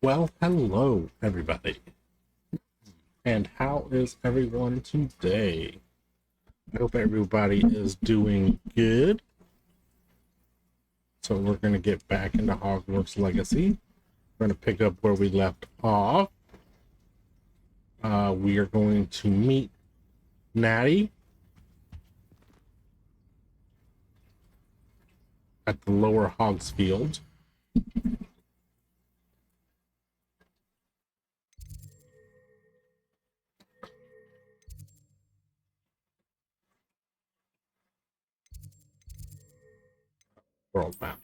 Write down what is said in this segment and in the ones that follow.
Well, hello, everybody. And how is everyone today? I hope everybody is doing good. So we're going to get back into Hogwarts Legacy. We're going to pick up where we left off. We are going to meet Natty at the lower Hogsfield. World map.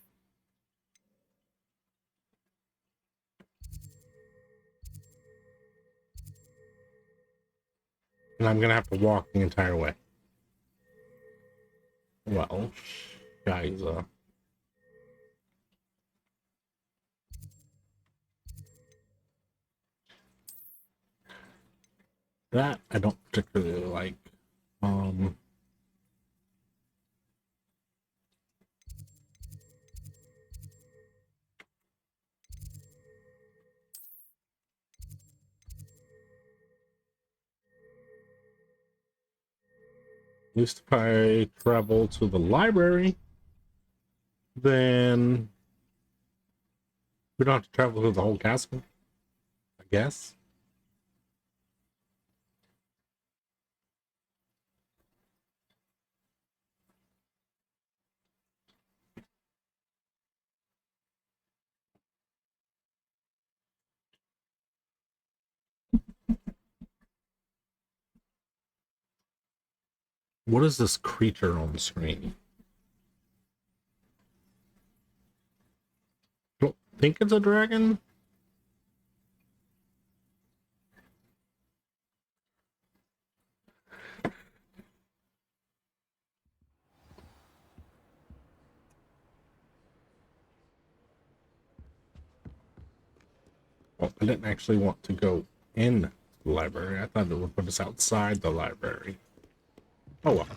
And I'm going to have to walk the entire way. Well, guys, that I don't particularly like. Um, at least if I travel to the library, then we don't have to travel through the whole castle, I guess. What is this creature on the screen? I don't think it's a dragon. Well, I didn't actually want to go in the library. I thought it would put us outside the library. Oh well.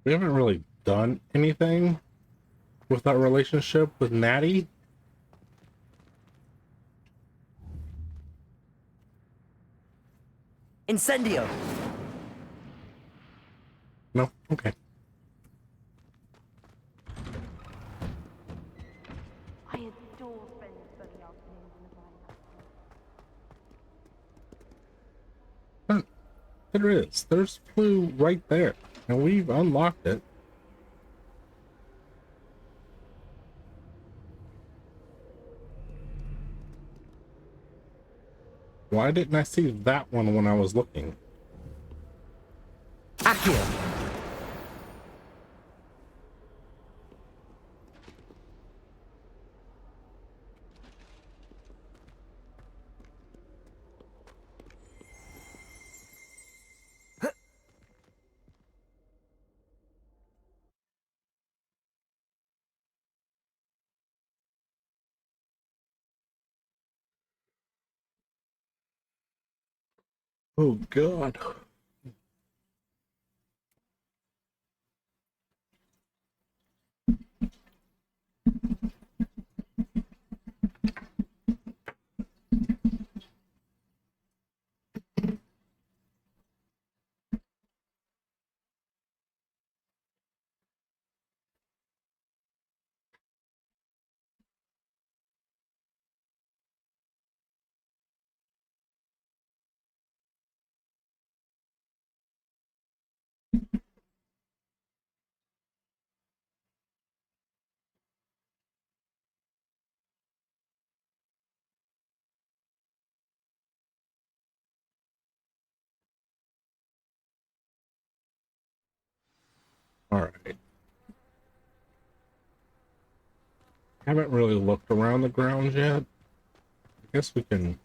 We haven't really done anything with that relationship with Natty. Incendio! No? Okay. I adore spending sunny afternoons in the Vine. But there is. There's Clue right there. And we've unlocked it. Why didn't I see that one when I was looking? Accio! Oh god. Alright. Haven't really looked around the grounds yet. I guess we can...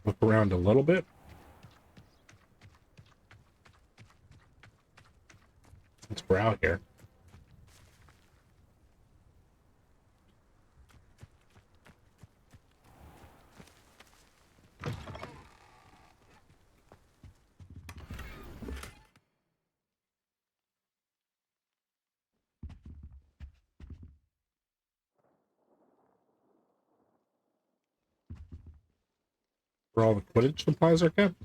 look around a little bit. Since we're out here. Where all the Quidditch supplies are kept.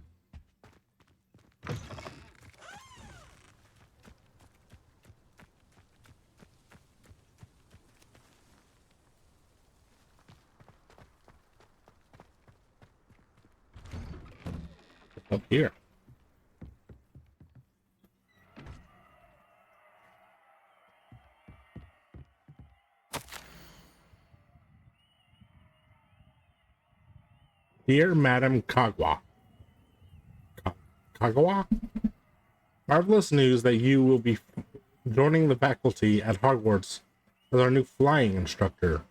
Up here. Dear Madam Kagawa? Marvelous news that you will be joining the faculty at Hogwarts as our new flying instructor.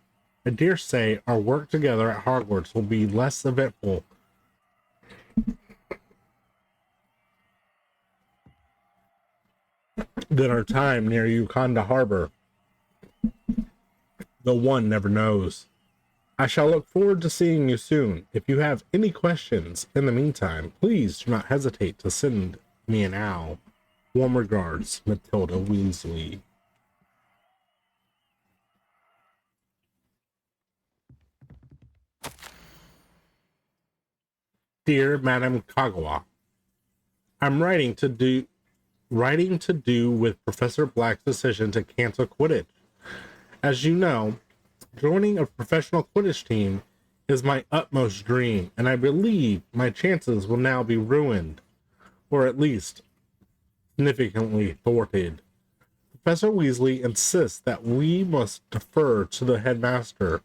I dare say our work together at Hogwarts will be less eventful than our time near Ukanda Harbor. Though one never knows. I shall look forward to seeing you soon. If you have any questions in the meantime, please do not hesitate to send me an owl. Warm regards, Matilda Weasley. Dear Madam Kagawa, I'm writing to do with Professor Black's decision to cancel Quidditch. As you know, joining a professional Quidditch team is my utmost dream, and I believe my chances will now be ruined, or at least significantly thwarted. Professor Weasley insists that we must defer to the headmaster,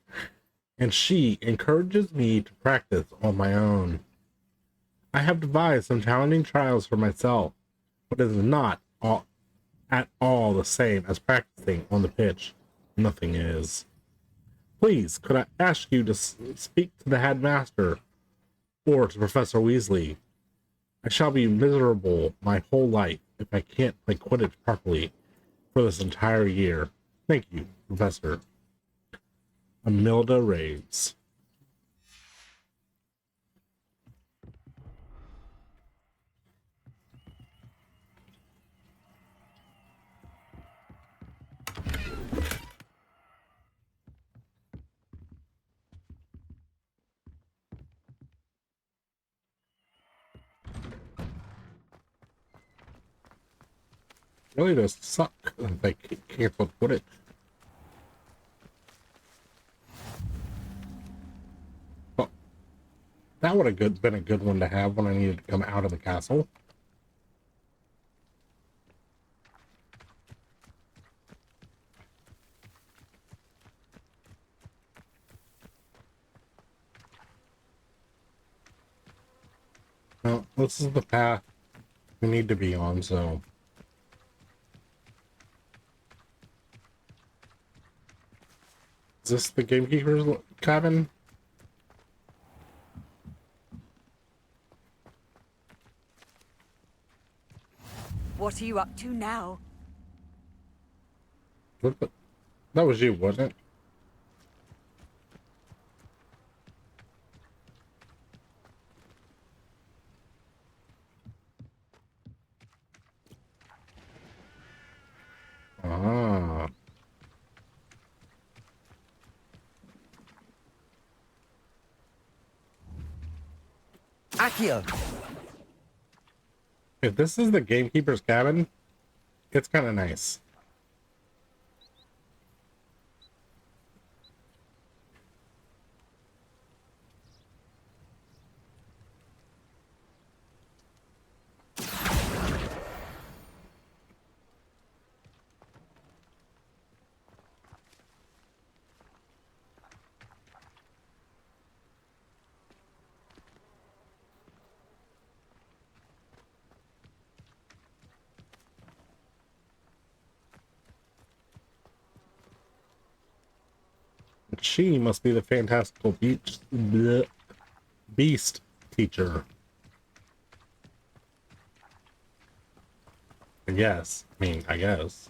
and she encourages me to practice on my own. I have devised some challenging trials for myself, but it is not at all the same as practicing on the pitch. Nothing is. Please, could I ask you to speak to the headmaster or to Professor Weasley? I shall be miserable my whole life if I can't play Quidditch properly for this entire year. Thank you, Professor. Amilda Raves. Really does suck that they canceled Quidditch. Well, that would have been a good one to have when I needed to come out of the castle. Well, this is the path we need to be on, so... Is this the gamekeeper's cabin? What are you up to now? That was you, wasn't it? Ah. Akio! If this is the gamekeeper's cabin, it's kind of nice. She must be the fantastical beast teacher. I guess. I mean, I guess.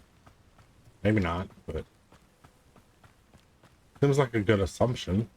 Maybe not, but seems like a good assumption.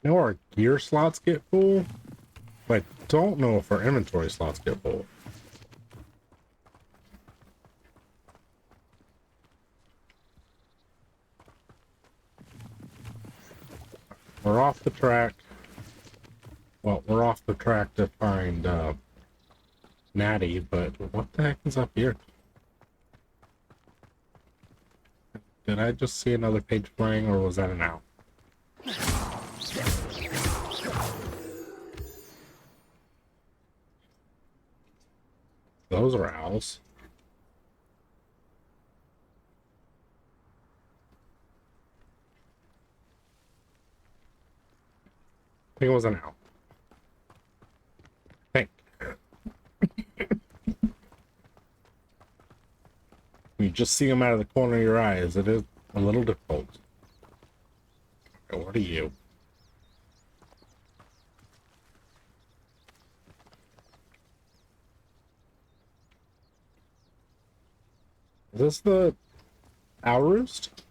You know our gear slots get full, but I don't know if our inventory slots get full. We're off the track. Well, we're off the track to find Natty, but what the heck is up here? Did I just see another page playing, or was that an owl? Those are owls. I think it was an owl. Think. You just see them out of the corner of your eyes. It is a little difficult. Okay, what are you? Is this the owl roost?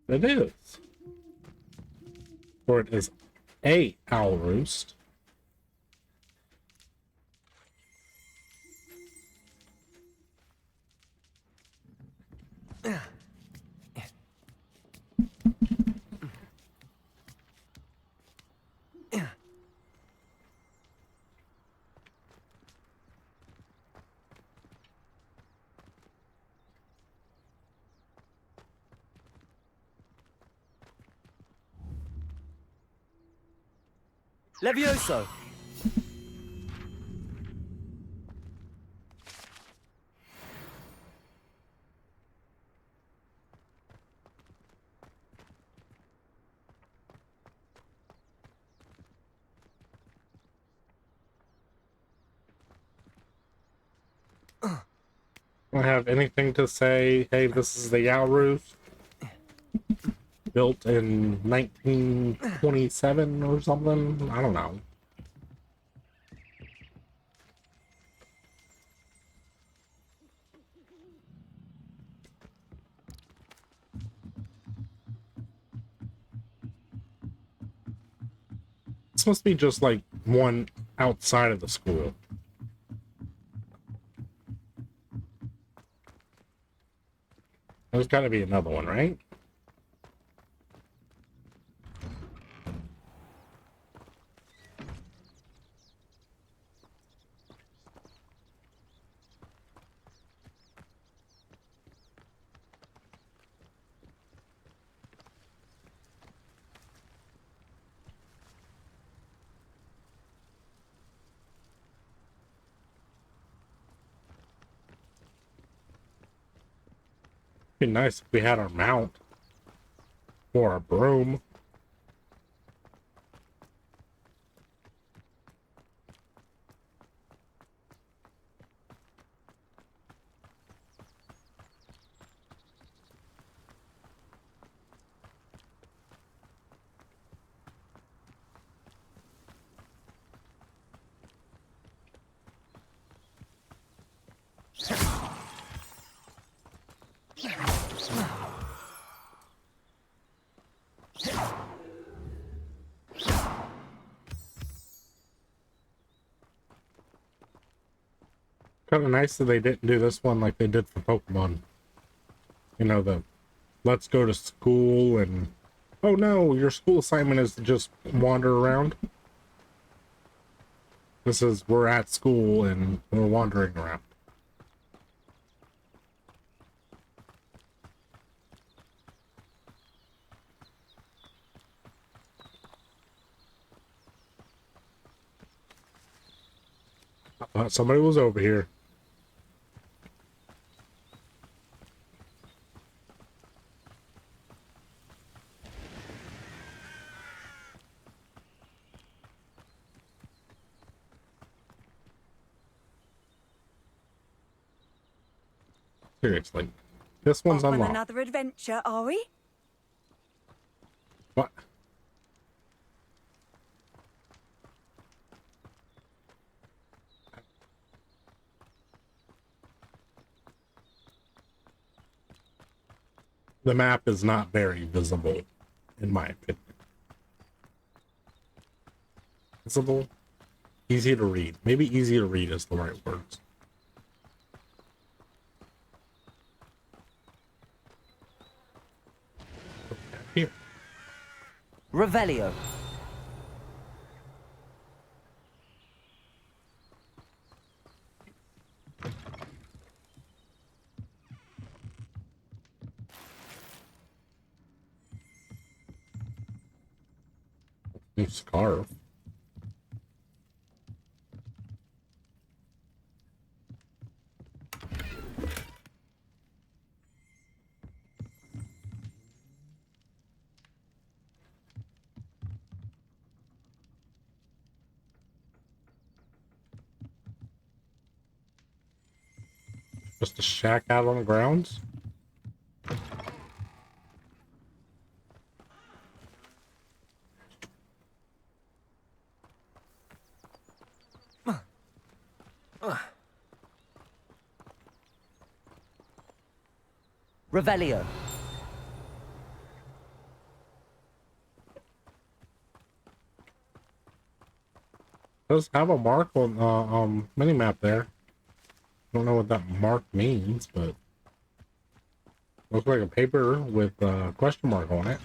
It is. Or it is a owl roost. Levioso! I don't have anything to say, hey, this is the owl roost. Built in 1927 or something. I don't know. This must be just like one outside of the school. There's got to be another one, right? It'd be nice if we had our mount or a broom. Kind of nice that they didn't do this one like they did for Pokemon. You know, the let's go to school and oh no, your school assignment is to just wander around. This is we're at school and we're wandering around. I thought somebody was over here. Seriously. This one's Off on unlocked. another adventure, are we? What? The map is not very visible, in my opinion. Visible? Easy to read. Maybe easy to read is the right words. Here. Revelio. New scarf. Just a shack out on the grounds? Revelio. Does have a mark on minimap there. Don't know what that mark means, but looks like a paper with a question mark on it.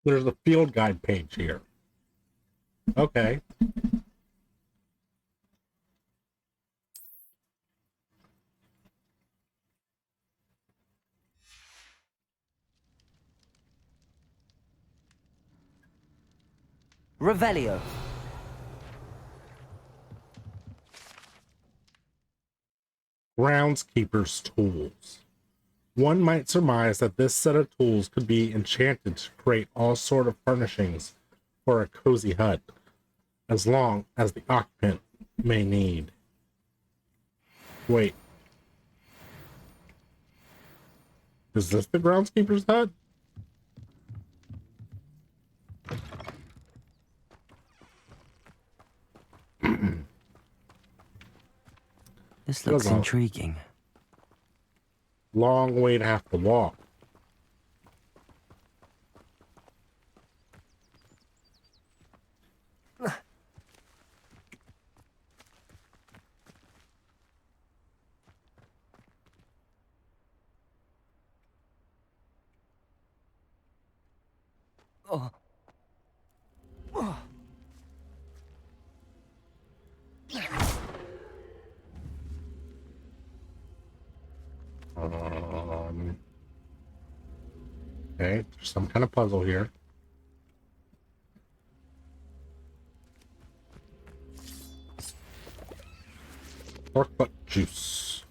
There's a field guide page here. Okay. Revelio. Groundskeeper's tools. One might surmise that this set of tools could be enchanted to create all sort of furnishings for a cozy hut, as long as the occupant may need. Wait. Is this the groundskeeper's hut? This looks intriguing. Long way to have to walk. Oh. Oh. Okay, there's some kind of puzzle here. Pork butt juice.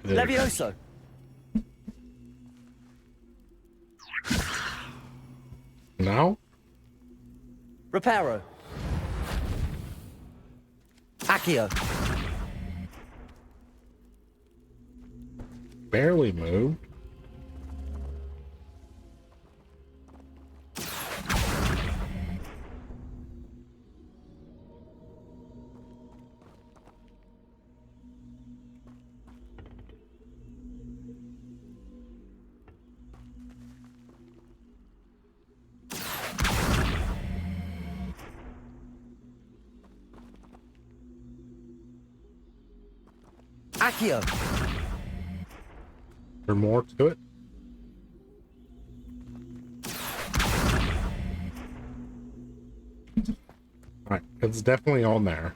Levioso. Now? Reparo. Accio. Barely moved. Accio. There more to it? Alright, it's definitely on there.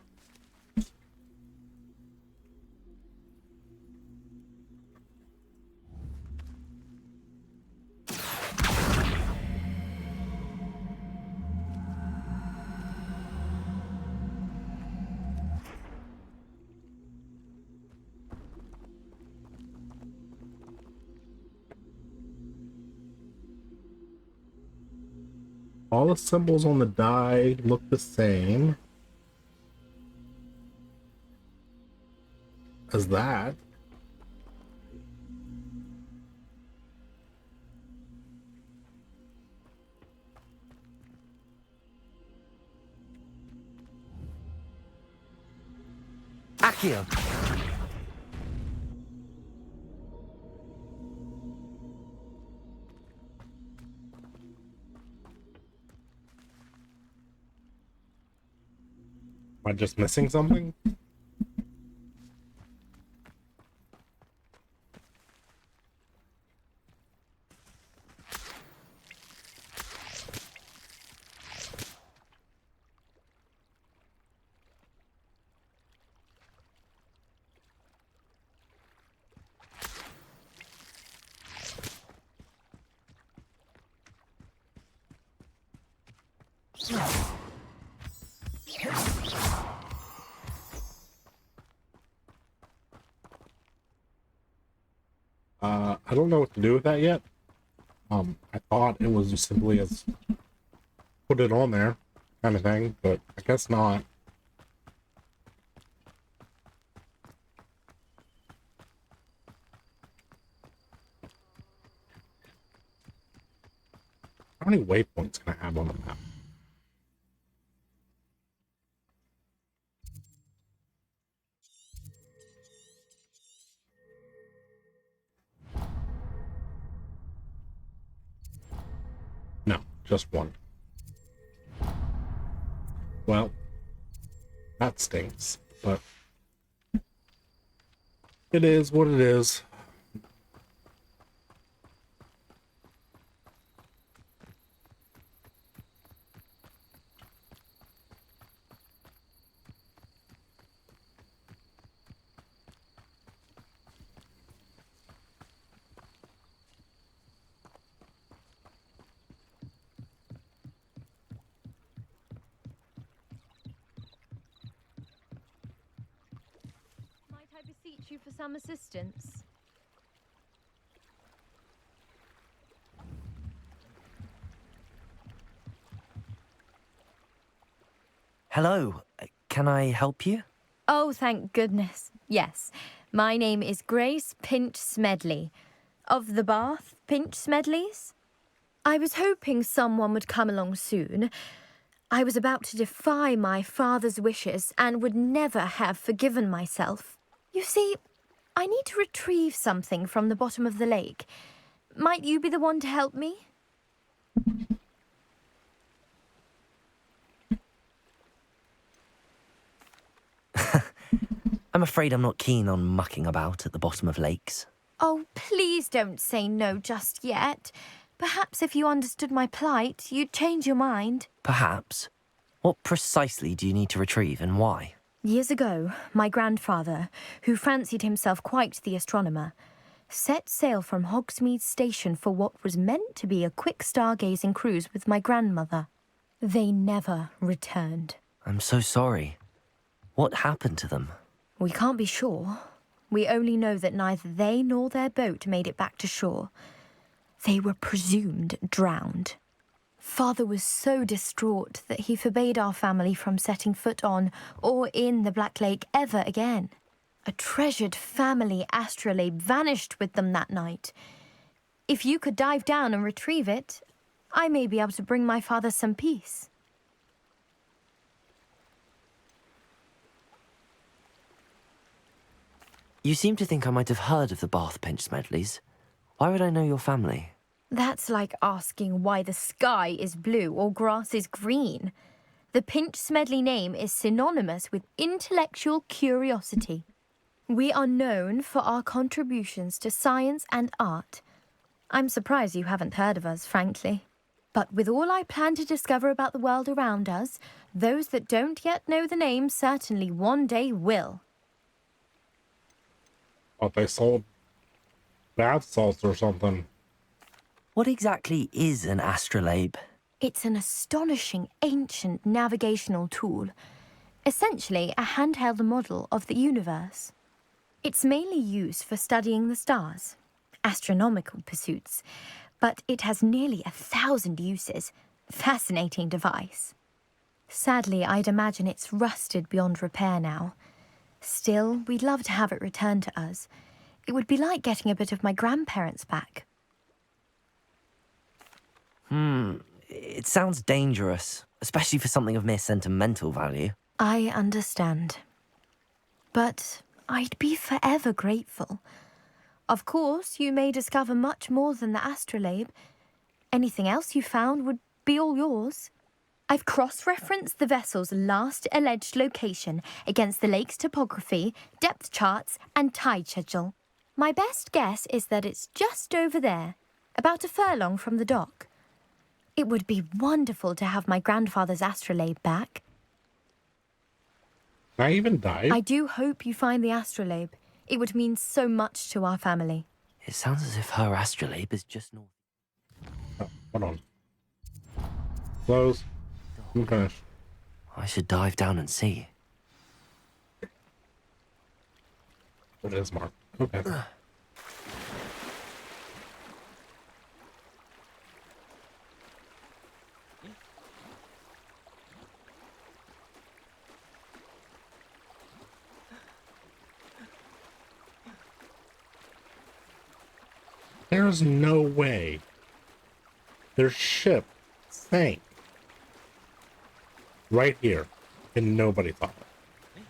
All the symbols on the die look the same as that. Accio. Am I just missing something? I don't know what to do with that yet. I thought it was just simply as put it on there kind of thing, but I guess not. How many waypoints can I have on the map? No, just one. Well, that stinks, but it is what it is. Might I beseech you for some assistance? Hello. Can I help you? Oh, thank goodness. Yes. My name is Grace Pinch Smedley. Of the Bath Pinch Smedleys? I was hoping someone would come along soon. I was about to defy my father's wishes and would never have forgiven myself. You see, I need to retrieve something from the bottom of the lake. Might you be the one to help me? I'm afraid I'm not keen on mucking about at the bottom of lakes. Oh, please don't say no just yet. Perhaps if you understood my plight, you'd change your mind. Perhaps. What precisely do you need to retrieve and why? Years ago, my grandfather, who fancied himself quite the astronomer, set sail from Hogsmeade Station for what was meant to be a quick stargazing cruise with my grandmother. They never returned. I'm so sorry. What happened to them? We can't be sure. We only know that neither they nor their boat made it back to shore. They were presumed drowned. Father was so distraught that he forbade our family from setting foot on or in the Black Lake ever again. A treasured family astrolabe vanished with them that night. If you could dive down and retrieve it, I may be able to bring my father some peace. You seem to think I might have heard of the Bath Pinch Smedleys. Why would I know your family? That's like asking why the sky is blue or grass is green. The Pinch Smedley name is synonymous with intellectual curiosity. We are known for our contributions to science and art. I'm surprised you haven't heard of us, frankly. But with all I plan to discover about the world around us, those that don't yet know the name certainly one day will. Thought they sold bath salts or something. What exactly is an astrolabe? It's an astonishing ancient navigational tool, essentially a handheld model of the universe. It's mainly used for studying the stars, astronomical pursuits, but it has nearly 1,000 uses. Fascinating device. Sadly, I'd imagine it's rusted beyond repair now. Still, we'd love to have it returned to us. It would be like getting a bit of my grandparents back. It sounds dangerous, especially for something of mere sentimental value. I understand. But I'd be forever grateful. Of course, you may discover much more than the astrolabe. Anything else you found would be all yours. I've cross-referenced the vessel's last alleged location against the lake's topography, depth charts, and tide schedule. My best guess is that it's just over there, about a furlong from the dock. It would be wonderful to have my grandfather's astrolabe back. I even died. I do hope you find the astrolabe. It would mean so much to our family. It sounds as if her astrolabe is just north. Oh, hold on. Close. I'm finished. I should dive down and see. It is marked. Okay. There's no way their ship sank right here, and nobody thought it.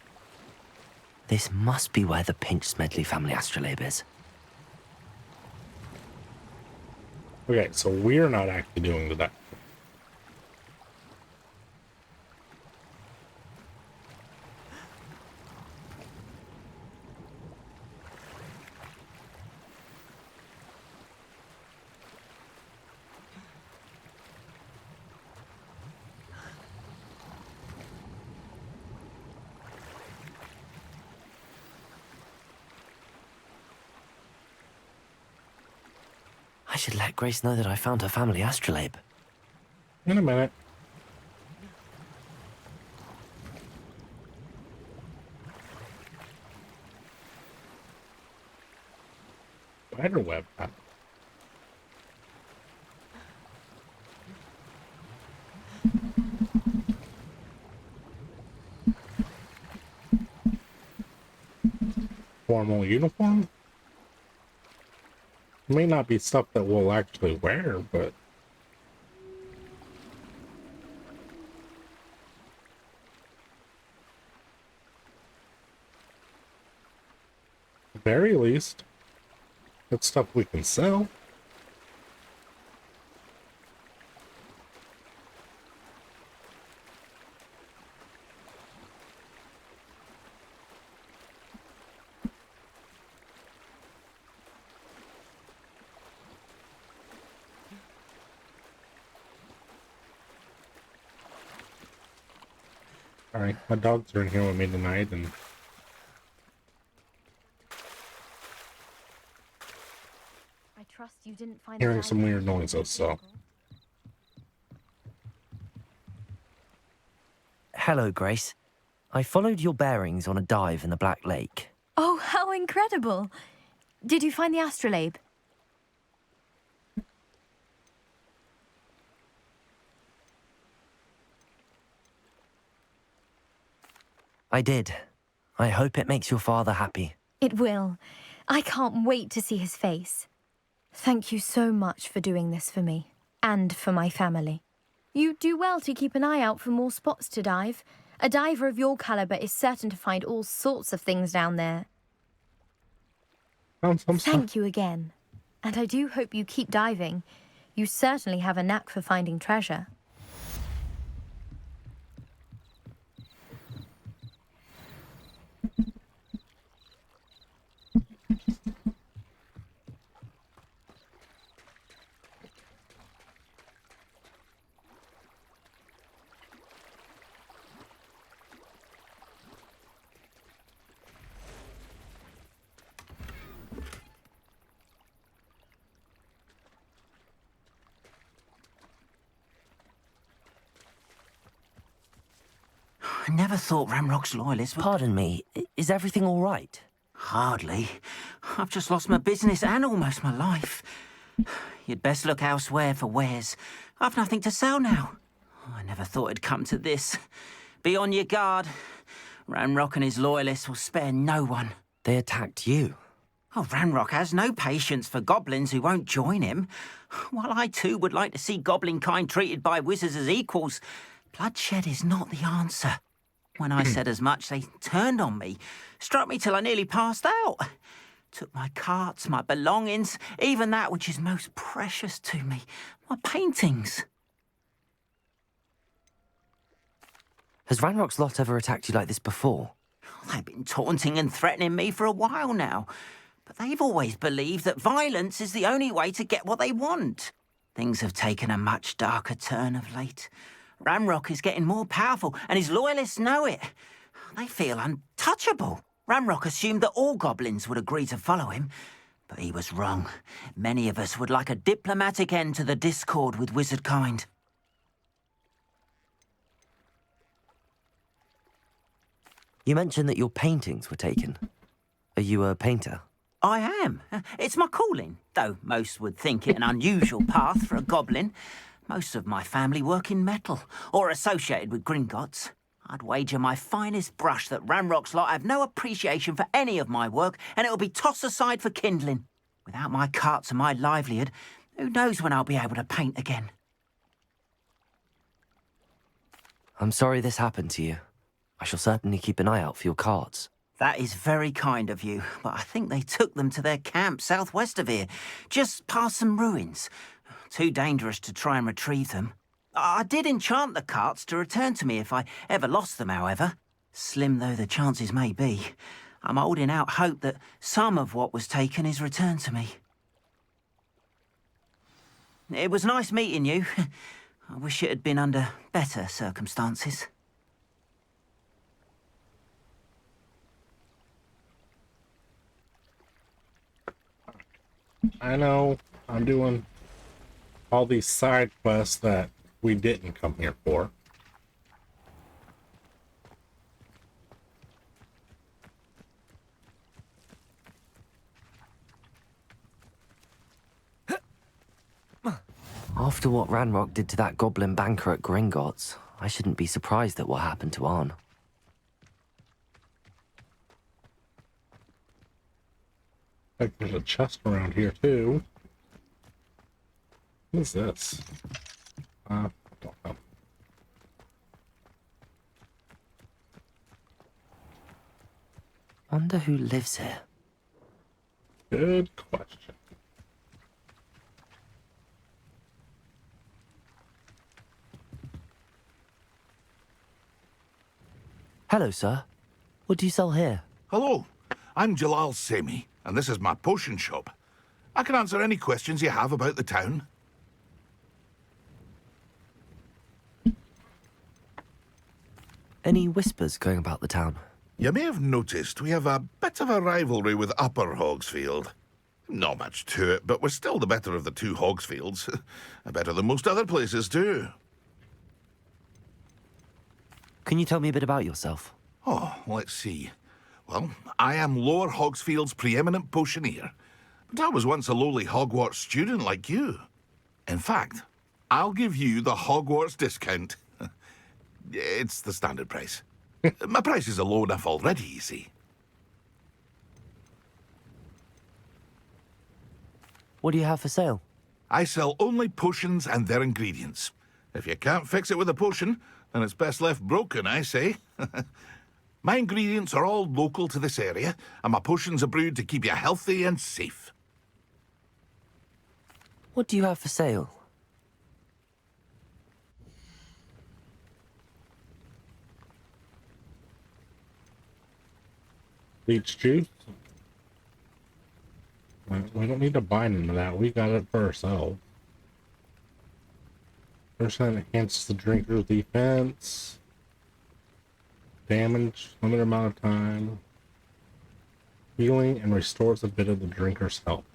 This must be where the Pinch Smedley family astrolabe is. Okay, so we're not actually doing the dive. I should let Grace know that I found her family astrolabe. In a minute. Spiderweb. Formal uniform? May not be stuff that we'll actually wear, but at the very least, it's stuff we can sell. Alright, my dogs are in here with me tonight, and I trust you didn't find hearing some weird noises, so Hello, Grace. I followed your bearings on a dive in the Black Lake. Oh, how incredible! Did you find the astrolabe? I did. I hope it makes your father happy. It will. I can't wait to see his face. Thank you so much for doing this for me, and for my family. You do well to keep an eye out for more spots to dive. A diver of your caliber is certain to find all sorts of things down there. Thank you again. And I do hope you keep diving. You certainly have a knack for finding treasure. I never thought Ramrock's loyalists would... Pardon me, is everything all right? Hardly. I've just lost my business and almost my life. You'd best look elsewhere for wares. I've nothing to sell now. I never thought it'd come to this. Be on your guard. Ramrock and his loyalists will spare no one. They attacked you. Oh, Ramrock has no patience for goblins who won't join him. While I too would like to see goblin kind treated by wizards as equals, bloodshed is not the answer. When I said as much, they turned on me, struck me till I nearly passed out. Took my carts, my belongings, even that which is most precious to me, my paintings. Has Ranrock's lot ever attacked you like this before? They've been taunting and threatening me for a while now, but they've always believed that violence is the only way to get what they want. Things have taken a much darker turn of late. Ramrock is getting more powerful, and his loyalists know it. They feel untouchable. Ramrock assumed that all goblins would agree to follow him, but he was wrong. Many of us would like a diplomatic end to the discord with wizard kind. You mentioned that your paintings were taken. Are you a painter? I am. It's my calling, though most would think it an unusual path for a goblin. Most of my family work in metal, or associated with Gringotts. I'd wager my finest brush that Ramrock's lot have no appreciation for any of my work, and it'll be tossed aside for kindling. Without my carts and my livelihood, who knows when I'll be able to paint again? I'm sorry this happened to you. I shall certainly keep an eye out for your carts. That is very kind of you, but I think they took them to their camp southwest of here, just past some ruins. Too dangerous to try and retrieve them. I did enchant the carts to return to me if I ever lost them, however. Slim though the chances may be, I'm holding out hope that some of what was taken is returned to me. It was nice meeting you. I wish it had been under better circumstances. I know I'm doing all these side quests that we didn't come here for. After what Ranrock did to that goblin banker at Gringotts, I shouldn't be surprised at what happened to Arn. I think there's a chest around here too. What is this? Don't know. Wonder who lives here. Good question. Hello, sir. What do you sell here? Hello, I'm Jalal Semi, and this is my potion shop. I can answer any questions you have about the town. Any whispers going about the town? You may have noticed we have a bit of a rivalry with Upper Hogsfield. Not much to it, but we're still the better of the two Hogsfields. Better than most other places, too. Can you tell me a bit about yourself? Oh, let's see. Well, I am Lower Hogsfield's preeminent potioneer, but I was once a lowly Hogwarts student like you. In fact, I'll give you the Hogwarts discount. It's the standard price. My prices are low enough already, you see. What do you have for sale? I sell only potions and their ingredients. If you can't fix it with a potion, then it's best left broken, I say. My ingredients are all local to this area, and my potions are brewed to keep you healthy and safe. What do you have for sale? Leech juice. We don't need to buy none of that. We got it for ourselves. Percent enhances the drinker's defense. Damage, limited amount of time. Healing and restores a bit of the drinker's health.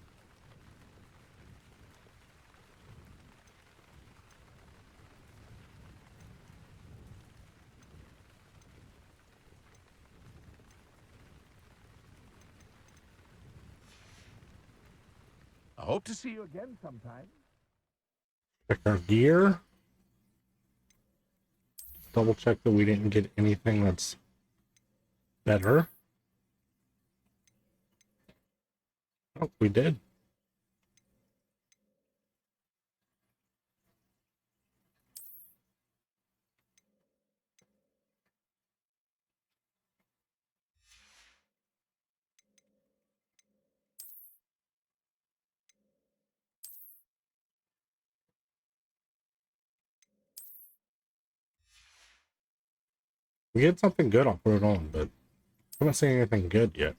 I hope to see you again sometime. Check our gear. Double check that we didn't get anything that's better. Oh, we did. We get something good, I'll put it on, but I haven't seen anything good yet.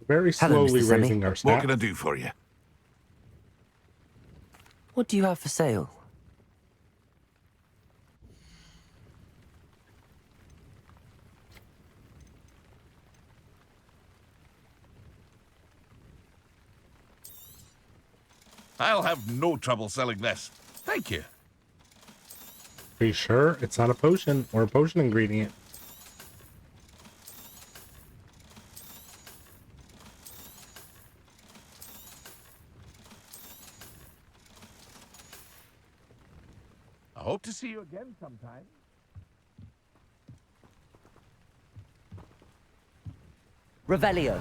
Very Hello, slowly Mr. Semi. raising our What can I stats. do for you? What do you have for sale? I'll have no trouble selling this. Thank you. Are you sure it's not a potion or a potion ingredient? I hope to see you again sometime. Revelio.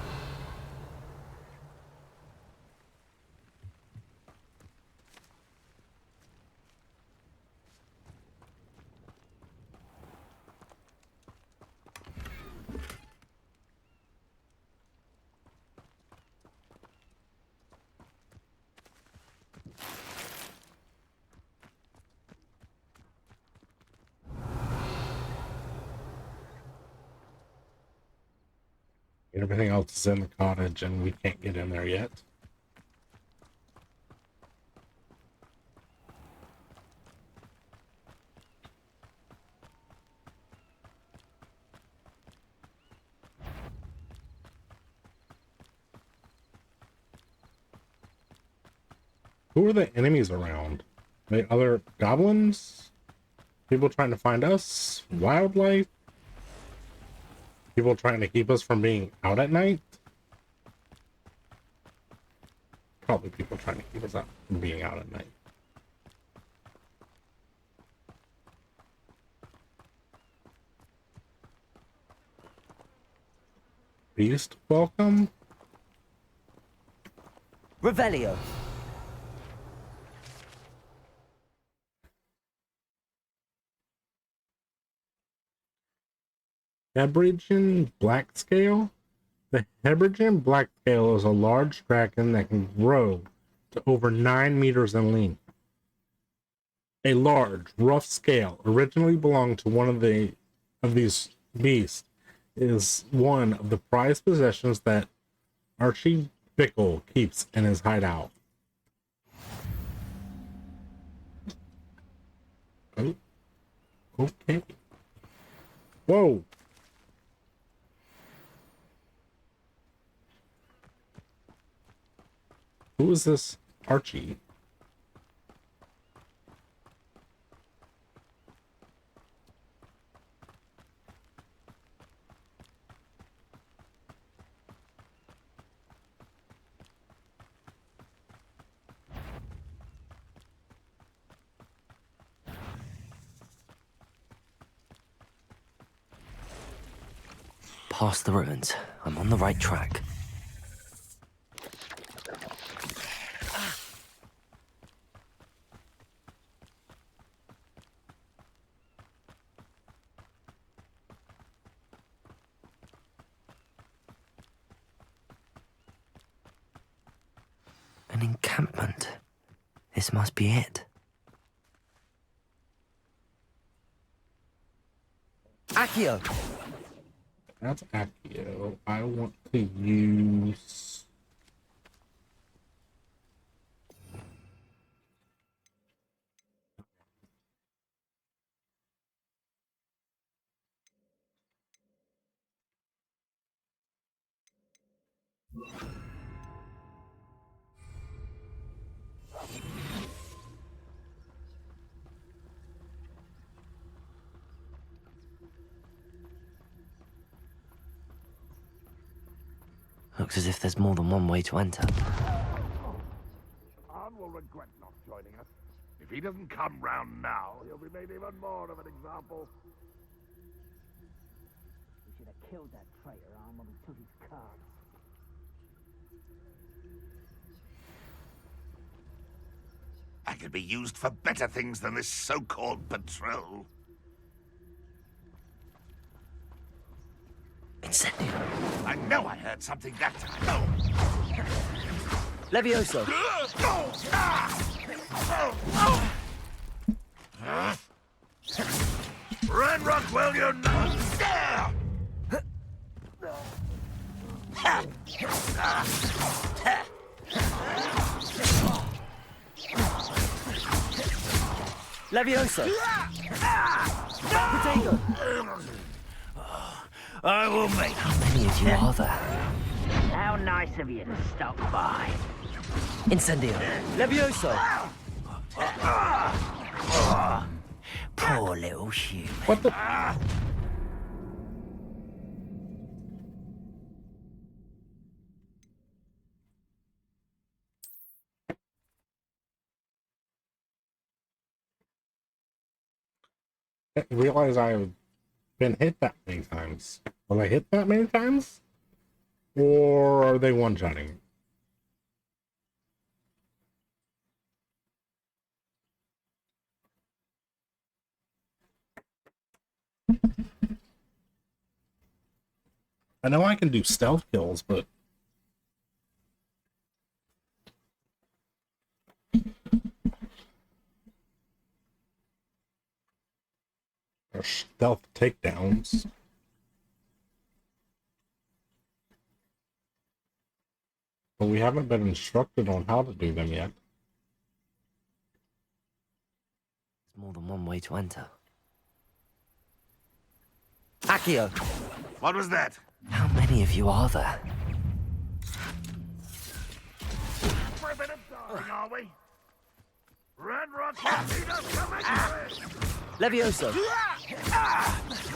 Everything else is in the cottage and we can't get in there yet. Who are the enemies around? The other goblins? People trying to find us? Wildlife? People trying to keep us from being out at night? Probably people trying to keep us out from being out at night. Beast welcome? Revelio. Aboriginal black scale? The Hebridean blacktail is a large dragon that can grow to over 9 meters in length. A large, rough scale originally belonged to one of these beasts is one of the prized possessions that Archie Bickle keeps in his hideout. Oh, okay. Whoa. Who is this Archie? Past the ruins. I'm on the right track. An encampment. This must be it. Accio! That's Accio. I want to use... Looks as if there's more than one way to enter. Arn will regret not joining us. If he doesn't come round now, he'll be made even more of an example. We should have killed that traitor, Arn, when we took his cards. I could be used for better things than this so-called patrol. Incendio. I know I heard something that time. Oh. Levioso. Ranrock, will you not? Levioso. Potato. I will make. How many of you are there? How nice of you to stop by. Incendio. Levioso. Poor little human. What the... I didn't realize I've been hit that many times. Was I hit that many times? Or are they one-shotting? I know I can do stealth kills, but... or stealth takedowns. But we haven't been instructed on how to do them yet. There's more than one way to enter. Accio. What was that? How many of you are there? For a bit of darling, are we? Ranrock has seen us coming to it! Levioso.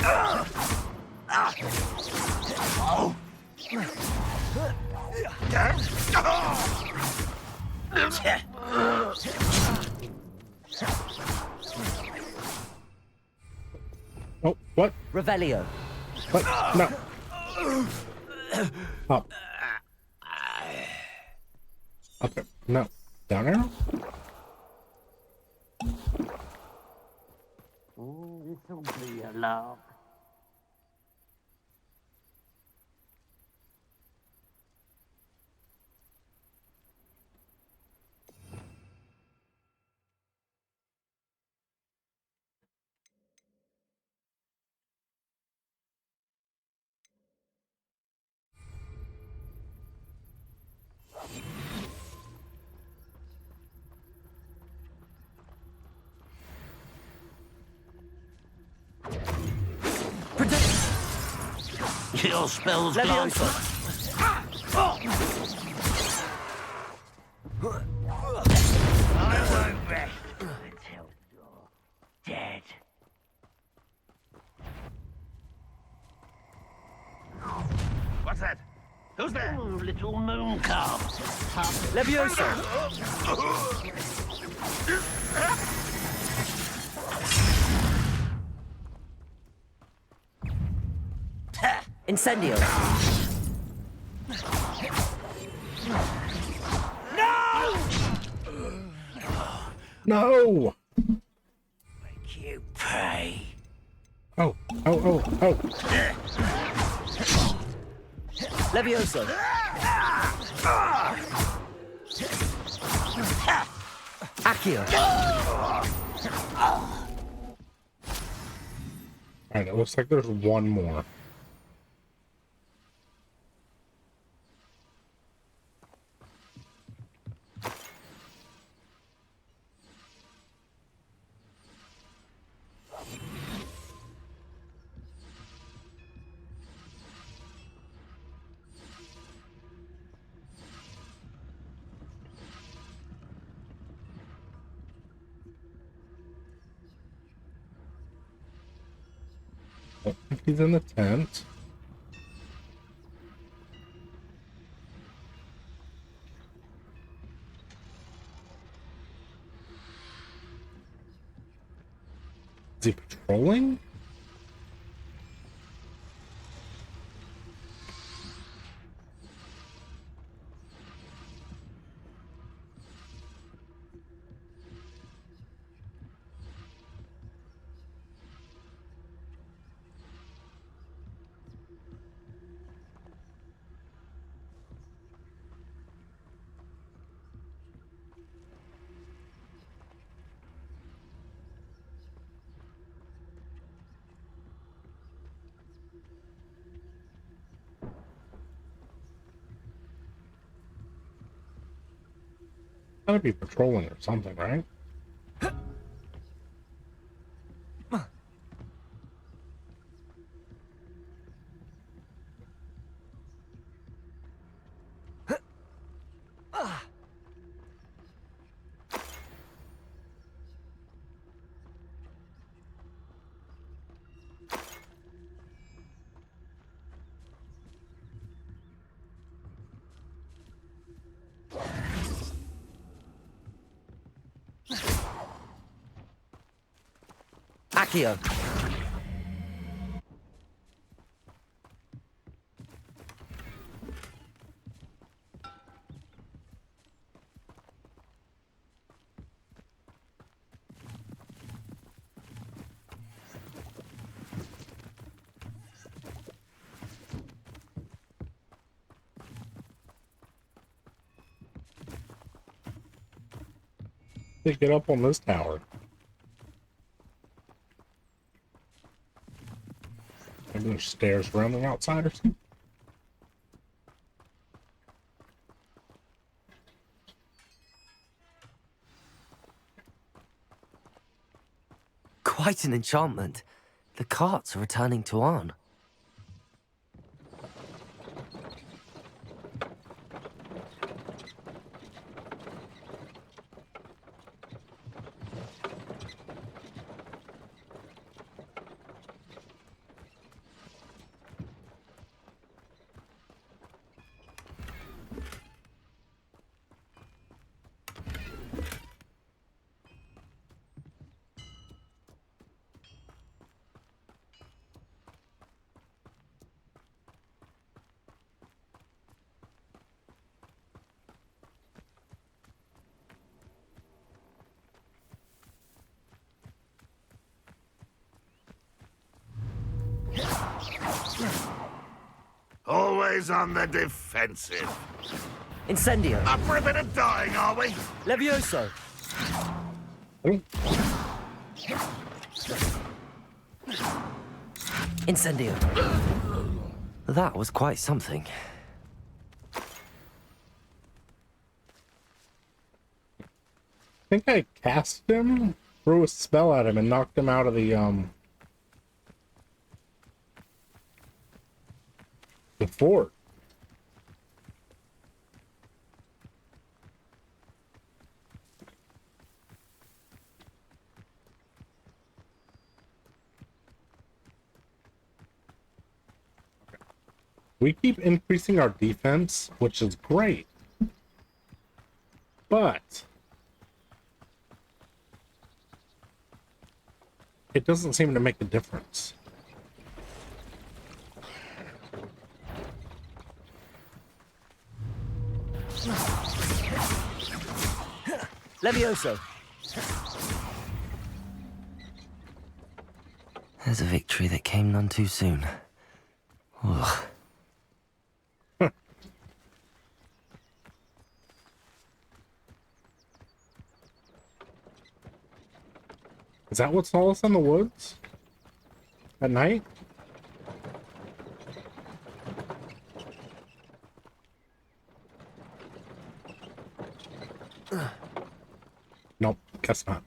Oh. Oh, what? Revelio. What? No. Up. Okay. No. Down arrow? This'll be a lark. Kill spells Leviosa. I won't rest until you're dead. What's that? Who's there? Little moon calf. Leviosa. Incendio. No! You pray. Oh, oh, oh, oh. Leviosa. Accio. Alright, it looks like there's one more. I think he's in the tent. Is he patrolling? Gotta be patrolling or something, right? Accio. They get up on this tower. Maybe there's stairs around the outside or something. Quite an enchantment. The carts are returning to Arn. Always on the defensive. Incendio. Up for a bit of dying, are we? Levioso. Oh, Incendio. That was quite something. I think I cast him, threw a spell at him, and knocked him out of the The fort. We keep increasing our defense, which is great. But it doesn't seem to make a difference. Levioso. There's a victory that came none too soon. Ugh. Is that what saw us in the woods? At night? Nope, guess not.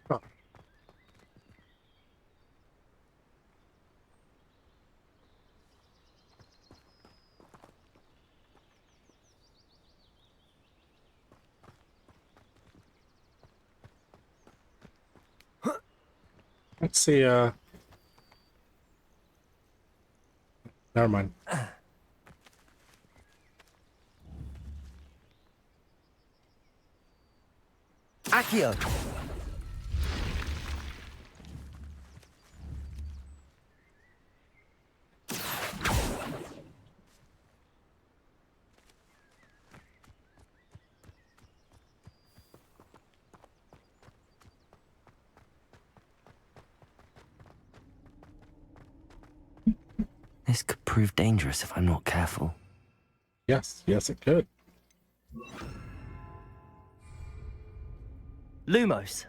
Huh. Let's see, never mind. Accio. This could prove dangerous if I'm not careful. Yes, yes, it could. Lumos.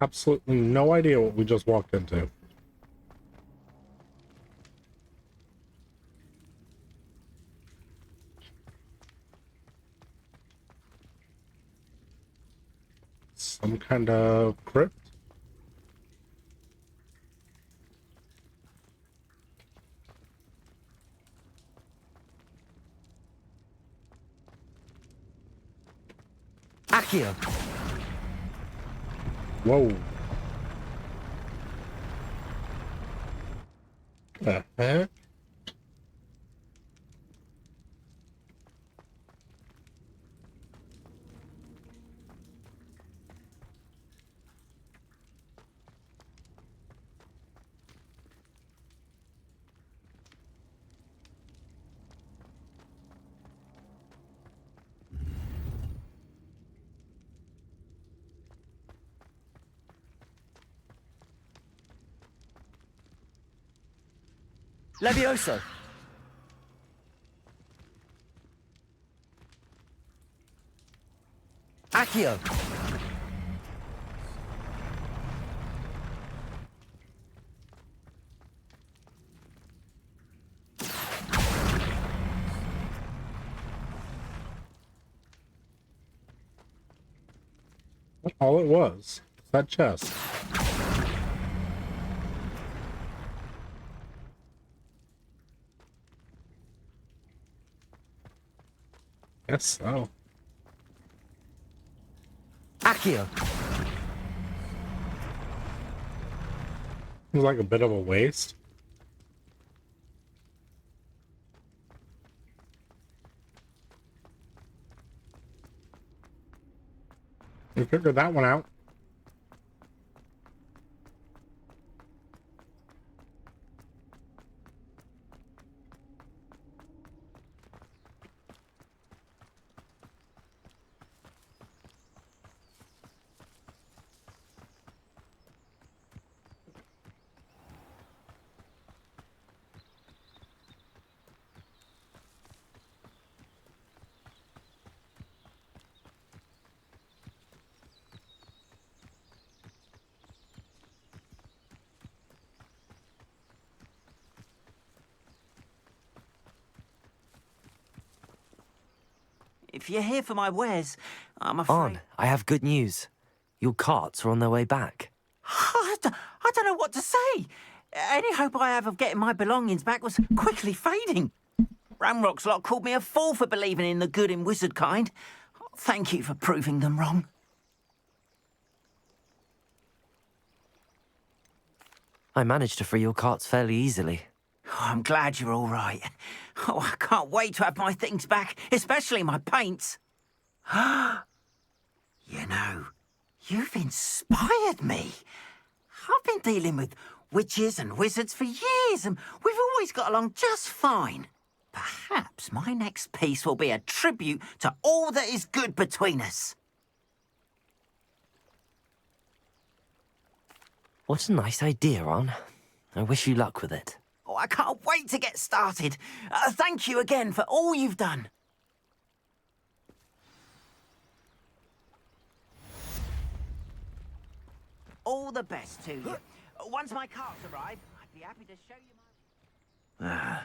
Absolutely no idea what we just walked into. Some kind of crypt? Accio. Whoa. The heck? Levioso. Accio. All it was. That chest. Guess so. Accio! Seems like a bit of a waste. We figured that one out. If you're here for my wares, I'm afraid... On, I have good news. Your carts are on their way back. I don't know what to say. Any hope I have of getting my belongings back was quickly fading. Ramrock's lot called me a fool for believing in the good in wizard kind. Thank you for proving them wrong. I managed to free your carts fairly easily. Oh, I'm glad you're all right. Oh, I can't wait to have my things back, especially my paints. You know, you've inspired me. I've been dealing with witches and wizards for years, and we've always got along just fine. Perhaps my next piece will be a tribute to all that is good between us. What a nice idea, On. I wish you luck with it. Oh, I can't wait to get started. Thank you again for all you've done. All the best to you. Once my carts arrive, I'd be happy to show you my...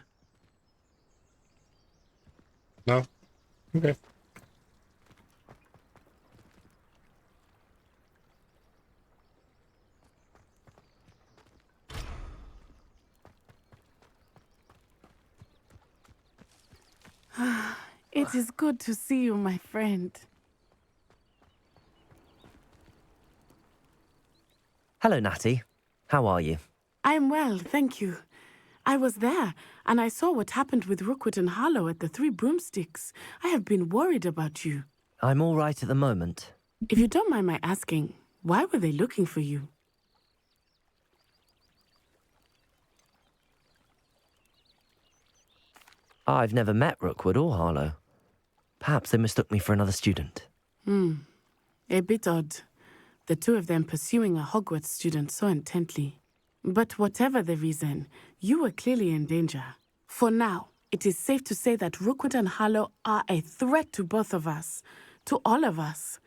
No? Okay. It is good to see you, my friend. Hello, Natty. How are you? I am well, thank you. I was there, and I saw what happened with Rookwood and Harlow at the Three Broomsticks. I have been worried about you. I'm all right at the moment. If you don't mind my asking, why were they looking for you? I've never met Rookwood or Harlow. Perhaps they mistook me for another student. A bit odd. The two of them pursuing a Hogwarts student so intently. But whatever the reason, you were clearly in danger. For now, it is safe to say that Rookwood and Harlow are a threat to both of us, to all of us.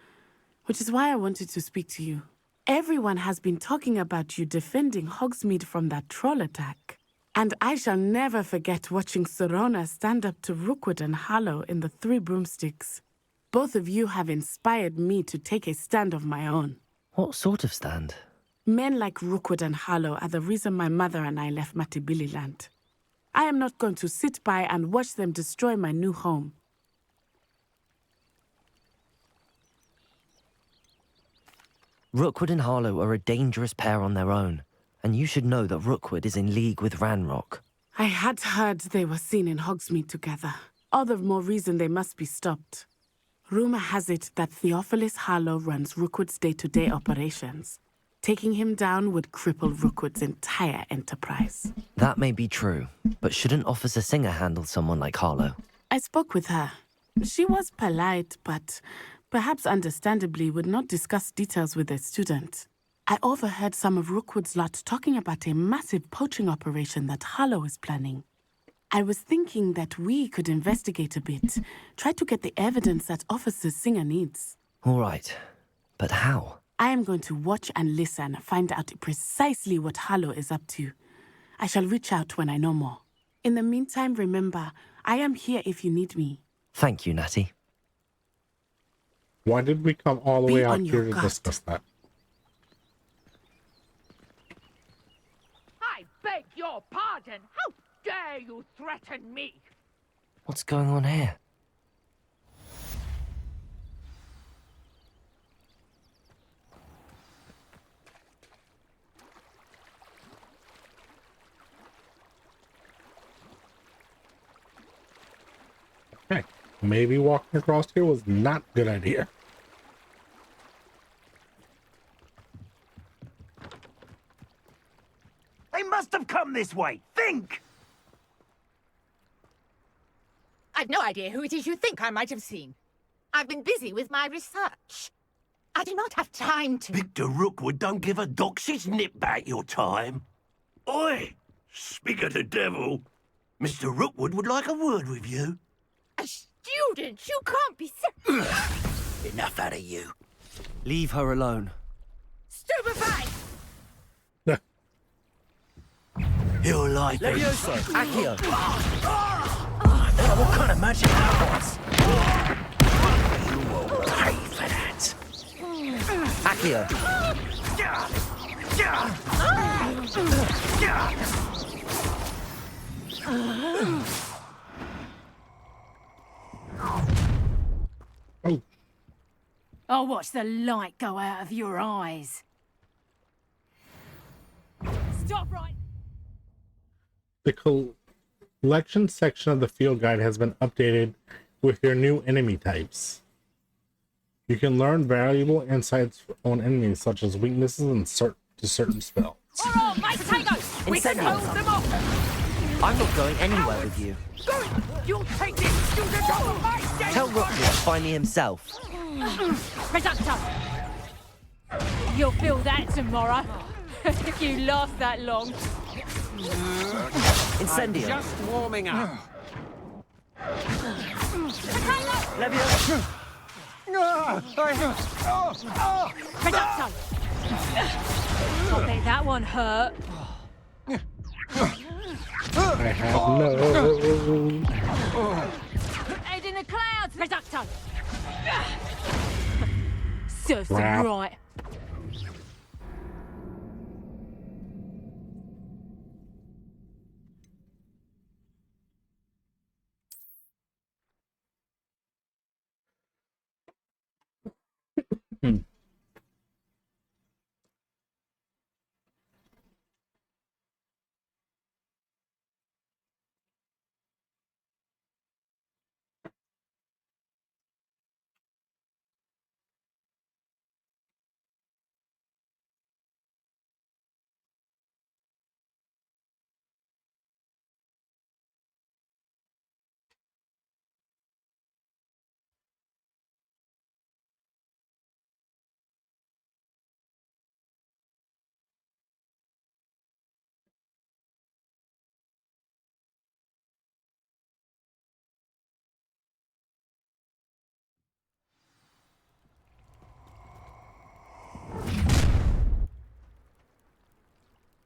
Which is why I wanted to speak to you. Everyone has been talking about you defending Hogsmeade from that troll attack. And I shall never forget watching Sorona stand up to Rookwood and Harlow in the Three Broomsticks. Both of you have inspired me to take a stand of my own. What sort of stand? Men like Rookwood and Harlow are the reason my mother and I left Matibililand. I am not going to sit by and watch them destroy my new home. Rookwood and Harlow are a dangerous pair on their own, and you should know that Rookwood is in league with Ranrock. I had heard they were seen in Hogsmeade together. All the more reason they must be stopped. Rumor has it that Theophilus Harlow runs Rookwood's day-to-day operations. Taking him down would cripple Rookwood's entire enterprise. That may be true, but shouldn't Officer Singer handle someone like Harlow? I spoke with her. She was polite, but perhaps understandably would not discuss details with a student. I overheard some of Rookwood's lot talking about a massive poaching operation that Harlow is planning. I was thinking that we could investigate a bit, try to get the evidence that Officer Singer needs. All right, but how? I am going to watch and listen, find out precisely what Harlow is up to. I shall reach out when I know more. In the meantime, remember, I am here if you need me. Thank you, Natty. Why did we come all the Be way out on your here to guard. discuss that? I beg your pardon. How dare you threaten me? What's going on here? Maybe walking across here was not a good idea. They must have come this way. Think! I've no idea who it is you think I might have seen. I've been busy with my research. I do not have time to... Victor Rookwood don't give a doxy's nip back your time. Oi! Speak of the devil. Mr. Rookwood would like a word with you. A student? You can't be Enough out of you. Leave her alone. stupefied! You're like Levioso! Accio! What kind of magic that was? You will pay for that. Accio! Oh, I'll watch the light go out of your eyes. Stop right... the collection section of the field guide has been updated with your new enemy types. You can learn valuable insights on enemies such as weaknesses and certain spells. All right, mate, potatoes! We can Incendio. hold them off! I'm not going anywhere with you. Go! You'll take this student over my dead Tell Rookwood to find me himself. Reducto! You'll feel that tomorrow. If you last that long. Incendio! Just warming up. Levioso! Reducto! I bet that one hurt. I have no... Head in the clouds, Reducto! Serves them Crap. right.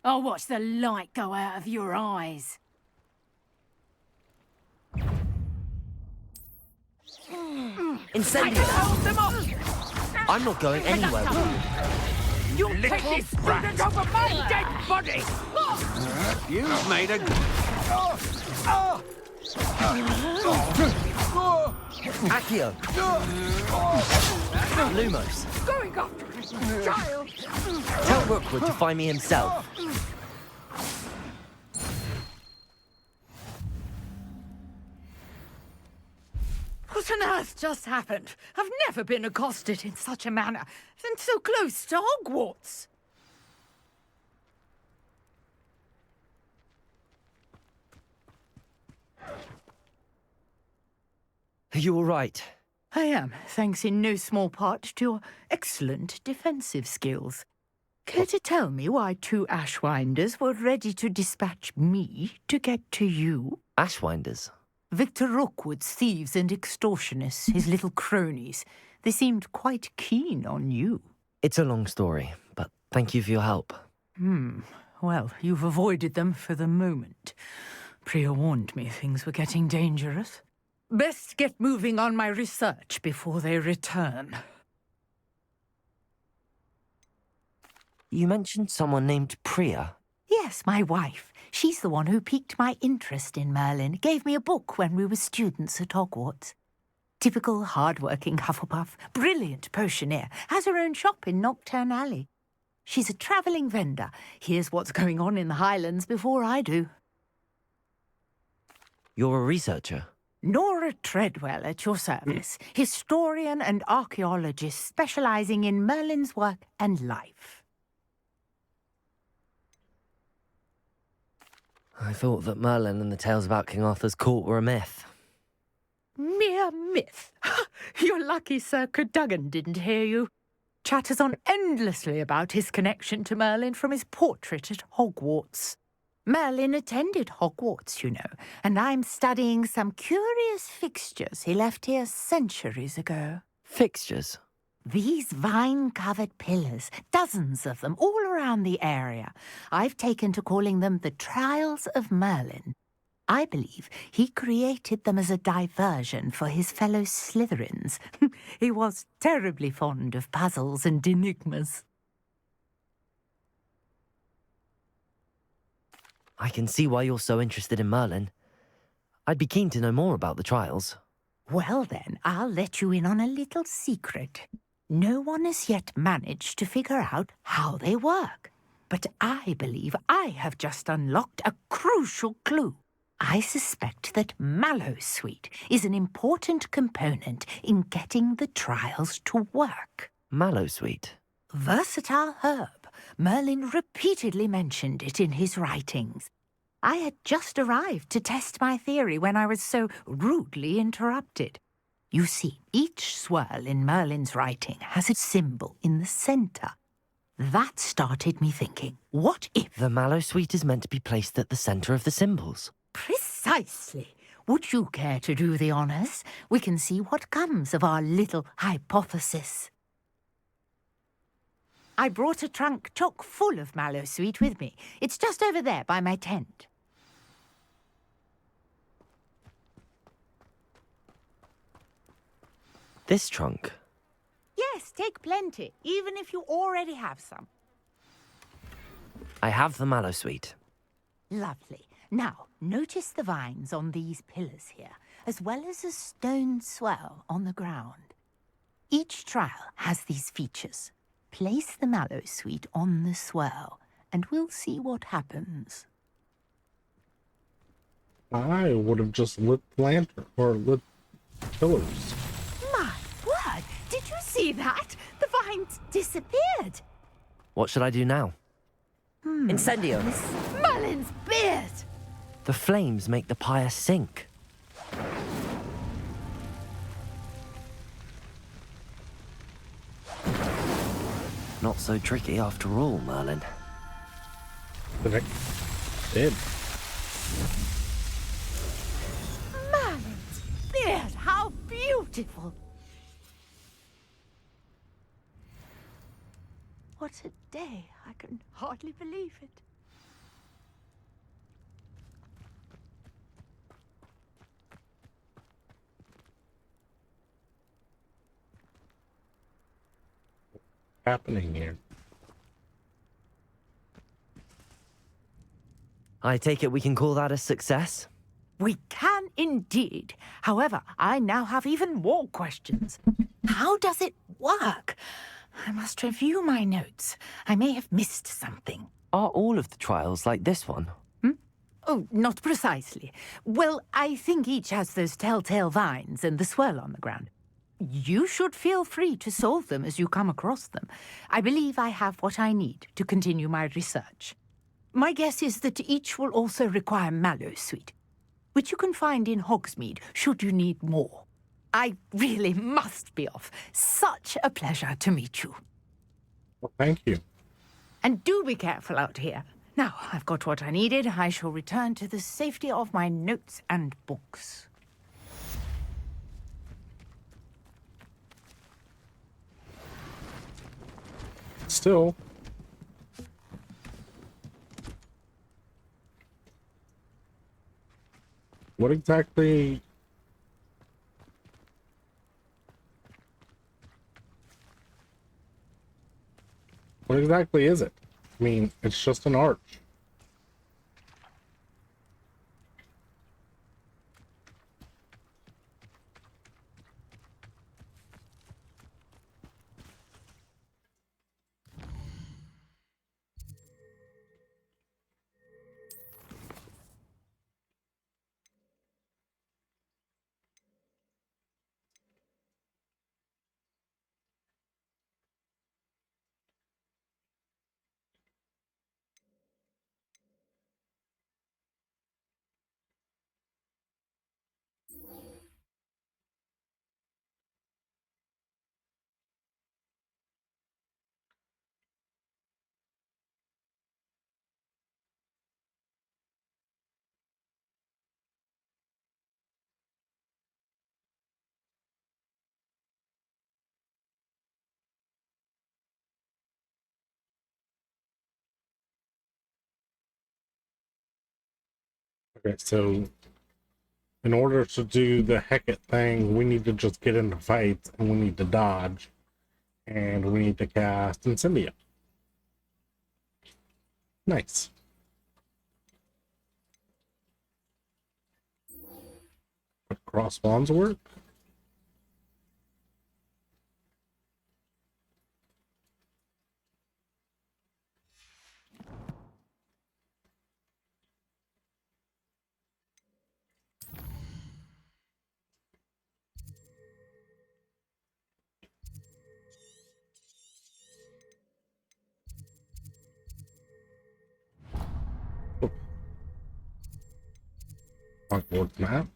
I'll watch the light go out of your eyes. Incendio! Hold them off! I'm not going anywhere with you. You'll take this student over my dead body! You've made a... Accio! Lumos! Going after his child! Tell Rookwood to find me himself. What on earth just happened? I've never been accosted in such a manner, and so close to Hogwarts. Are you all right? I am, thanks in no small part to your excellent defensive skills. Care to tell me why two Ashwinders were ready to dispatch me to get to you? Ashwinders? Victor Rookwood's thieves and extortionists, his little cronies. They seemed quite keen on you. It's a long story, but thank you for your help. Well, you've avoided them for the moment. Priya warned me things were getting dangerous. Best get moving on my research before they return. You mentioned someone named Priya. Yes, my wife. She's the one who piqued my interest in Merlin. Gave me a book when we were students at Hogwarts. Typical hard-working Hufflepuff, brilliant potioneer, has her own shop in Knockturn Alley. She's a travelling vendor. Hears what's going on in the Highlands before I do. You're a researcher? Nora Treadwell at your service, historian and archaeologist specializing in Merlin's work and life. I thought that Merlin and the tales about King Arthur's court were a myth. Mere myth. You're lucky Sir Cadogan didn't hear you. Chatters on endlessly about his connection to Merlin from his portrait at Hogwarts. Merlin attended Hogwarts, you know, and I'm studying some curious fixtures he left here centuries ago. Fixtures? These vine-covered pillars, dozens of them, all around the area. I've taken to calling them the Trials of Merlin. I believe he created them as a diversion for his fellow Slytherins. He was terribly fond of puzzles and enigmas. I can see why you're so interested in Merlin. I'd be keen to know more about the trials. Well then, I'll let you in on a little secret. No one has yet managed to figure out how they work. But I believe I have just unlocked a crucial clue. I suspect that Mallowsweet is an important component in getting the trials to work. Mallowsweet? Versatile herb. Merlin repeatedly mentioned it in his writings. I had just arrived to test my theory when I was so rudely interrupted. You see, each swirl in Merlin's writing has a symbol in the centre. That started me thinking, what if... The Mallowsweet is meant to be placed at the centre of the symbols. Precisely. Would you care to do the honours? We can see what comes of our little hypothesis. I brought a trunk chock full of Mallowsweet with me. It's just over there by my tent. This trunk? Yes, take plenty, even if you already have some. I have the Mallowsweet. Lovely. Now, notice the vines on these pillars here, as well as a stone swell on the ground. Each trial has these features. Place the Mallowsweet on the swell, and we'll see what happens. I would have just lit lantern or lit pillars. My word! Did you see that? The vines disappeared. What should I do now? Incendio! Merlin's beard! The flames make the pyre sink. Not so tricky after all, Merlin. Did. Merlin's beard! How beautiful! What a day! I can hardly believe it. Happening here? I take it we can call that a success? We can indeed. However, I now have even more questions. How does it work? I must review my notes. I may have missed something. Are all of the trials like this one? Oh, not precisely. Well, I think each has those telltale vines and the swirl on the ground. You should feel free to solve them as you come across them. I believe I have what I need to continue my research. My guess is that each will also require Mallowsweet, which you can find in Hogsmeade should you need more. I really must be off. Such a pleasure to meet you. Well, thank you. And do be careful out here. Now, I've got what I needed. I shall return to the safety of my notes and books. Still. What exactly... What exactly is it? I mean, it's just an arch. Okay, so in order to do the Hecate thing, we need to just get into fights, and we need to dodge, and we need to cast Incendia. Nice. Cross wands work? Hogwarts map.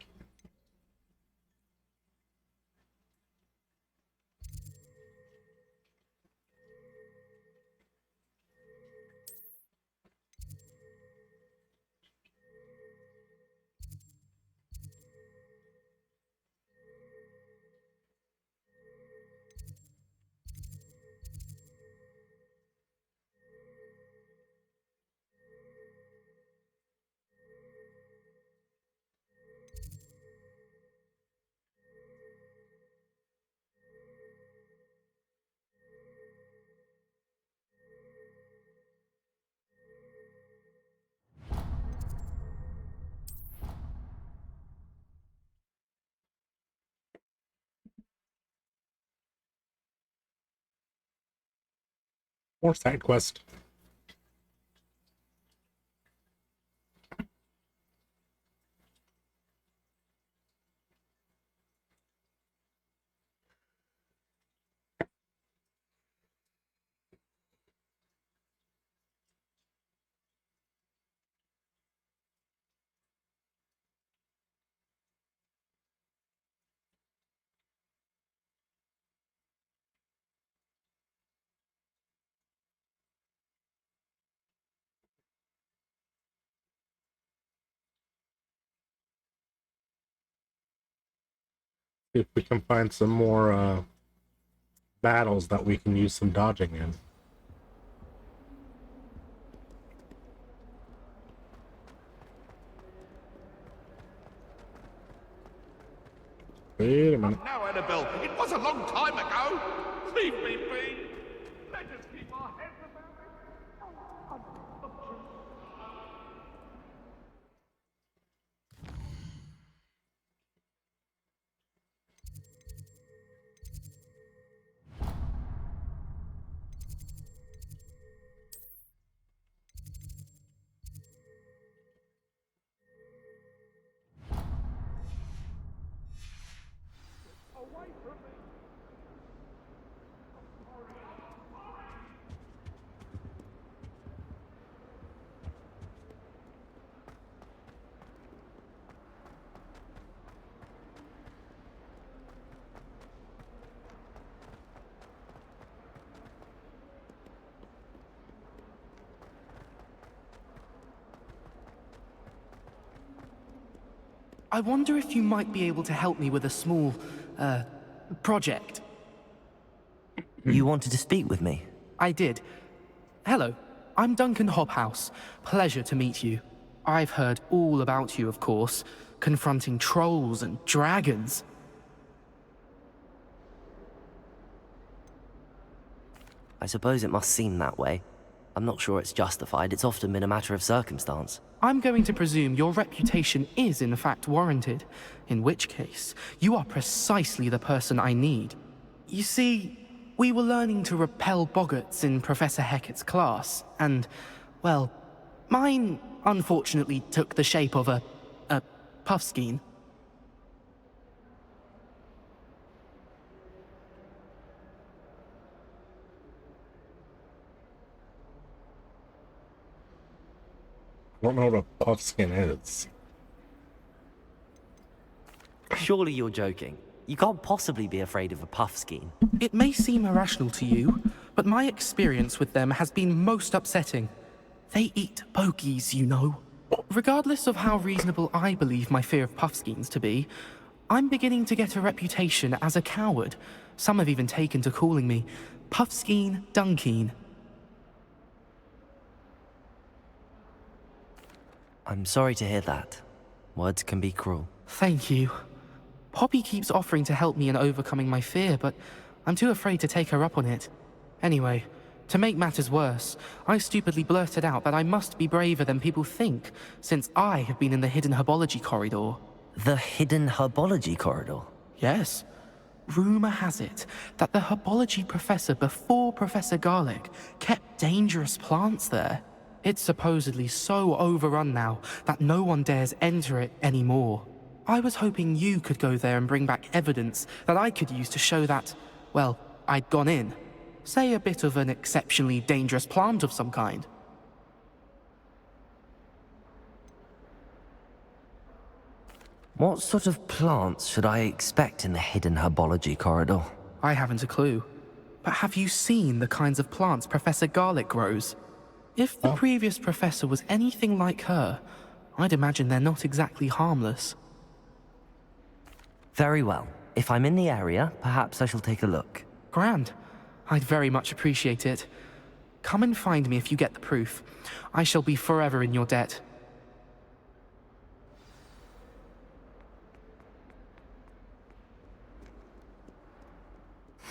More side quest. See if we can find some more battles that we can use some dodging in. Wait a minute. Now, Annabelle, it was a long time ago. Leave me be. Let us keep our heads about it. I wonder if you might be able to help me with a small, project. You wanted to speak with me? I did. Hello, I'm Duncan Hobhouse. Pleasure to meet you. I've heard all about you, of course, confronting trolls and dragons. I suppose it must seem that way. I'm not sure it's justified. It's often been a matter of circumstance. I'm going to presume your reputation is in fact warranted, in which case, you are precisely the person I need. You see, we were learning to repel boggarts in Professor Hecate's class, and, well, mine unfortunately took the shape of a puffskein. I don't know what a puffskin is. Surely you're joking. You can't possibly be afraid of a puffskein. It may seem irrational to you, but my experience with them has been most upsetting. They eat bogies, you know. Regardless of how reasonable I believe my fear of puffskeins to be, I'm beginning to get a reputation as a coward. Some have even taken to calling me Puffskein Dunkeen. I'm sorry to hear that. Words can be cruel. Thank you. Poppy keeps offering to help me in overcoming my fear, but I'm too afraid to take her up on it. Anyway, to make matters worse, I stupidly blurted out that I must be braver than people think, since I have been in the hidden herbology corridor. The hidden herbology corridor? Yes. Rumor has it that the herbology professor before Professor Garlic kept dangerous plants there. It's supposedly so overrun now that no one dares enter it anymore. I was hoping you could go there and bring back evidence that I could use to show that, well, I'd gone in. Say a bit of an exceptionally dangerous plant of some kind. What sort of plants should I expect in the hidden herbology corridor? I haven't a clue. But have you seen the kinds of plants Professor Garlic grows? If the previous professor was anything like her, I'd imagine they're not exactly harmless. Very well. If I'm in the area, perhaps I shall take a look. Grand. I'd very much appreciate it. Come and find me if you get the proof. I shall be forever in your debt.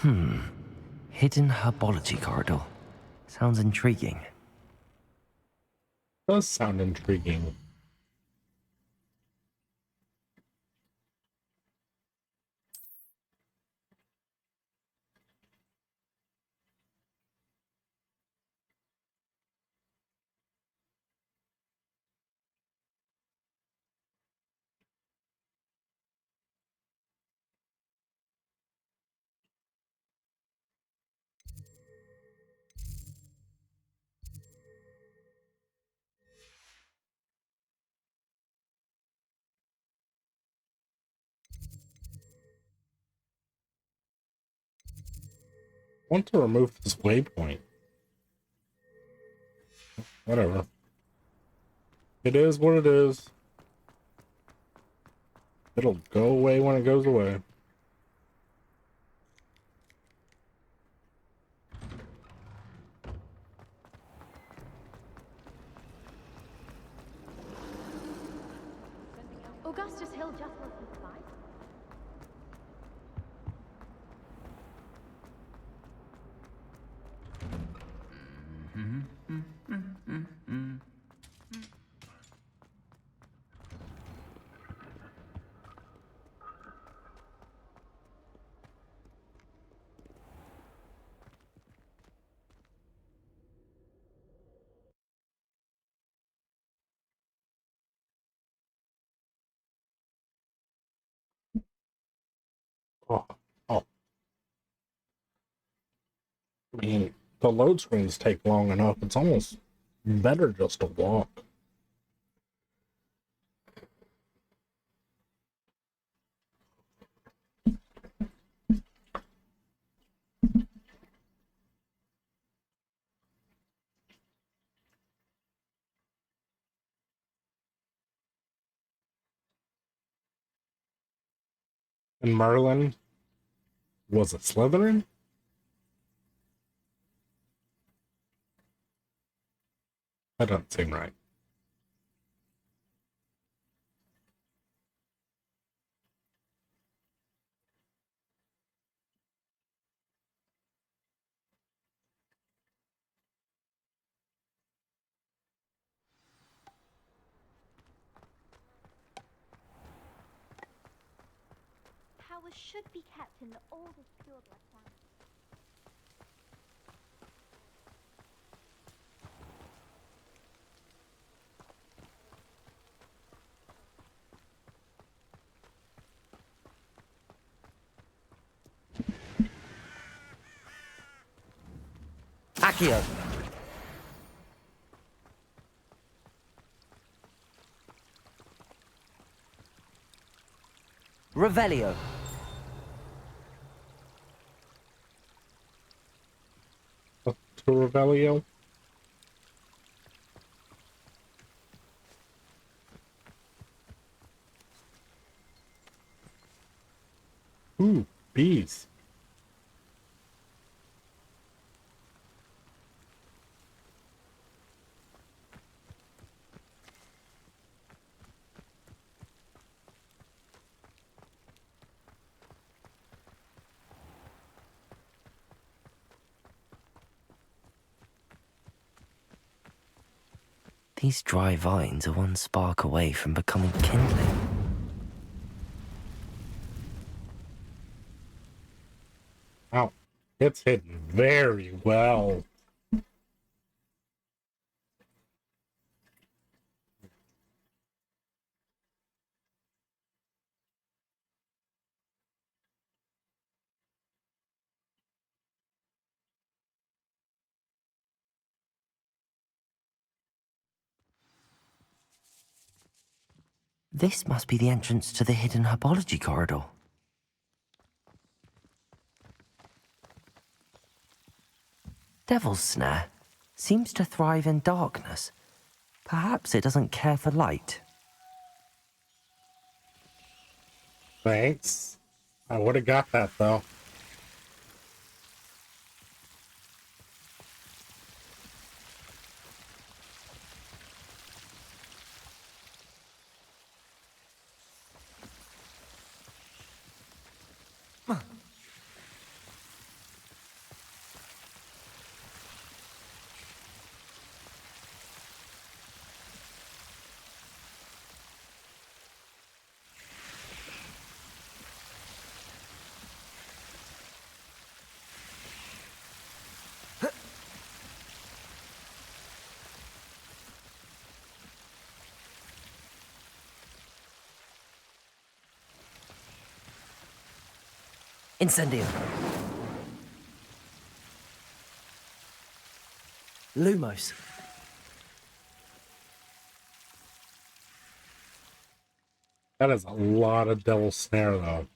Hidden herbology corridor. Sounds intriguing. Does sound intriguing. I want to remove this waypoint. Whatever. It is what it is. It'll go away when it goes away. Augustus Hill just wasn't fine. Oh, oh. I mean, the load screens take long enough. It's almost better just to walk. And Merlin was it Slytherin? That doesn't seem right. Powers should be kept in the oldest pureblood family. Accio! Revelio! To Revelio? Ooh, bees. These dry vines are one spark away from becoming kindling. Wow, it's hidden very well. This must be the entrance to the hidden herbology corridor. Devil's Snare seems to thrive in darkness. Perhaps it doesn't care for light. Thanks. I would have got that, though. Incendio. Lumos. That is a lot of Devil's Snare, though.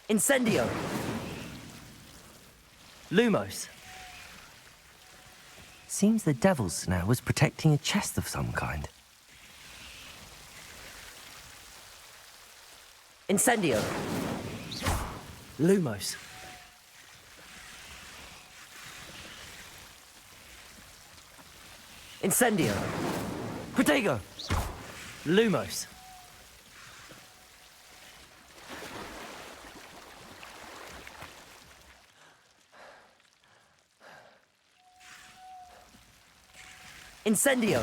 Incendio. Lumos. Seems the Devil's Snare was protecting a chest of some kind. Incendio. Lumos. Incendio. Protego. Lumos. Incendio.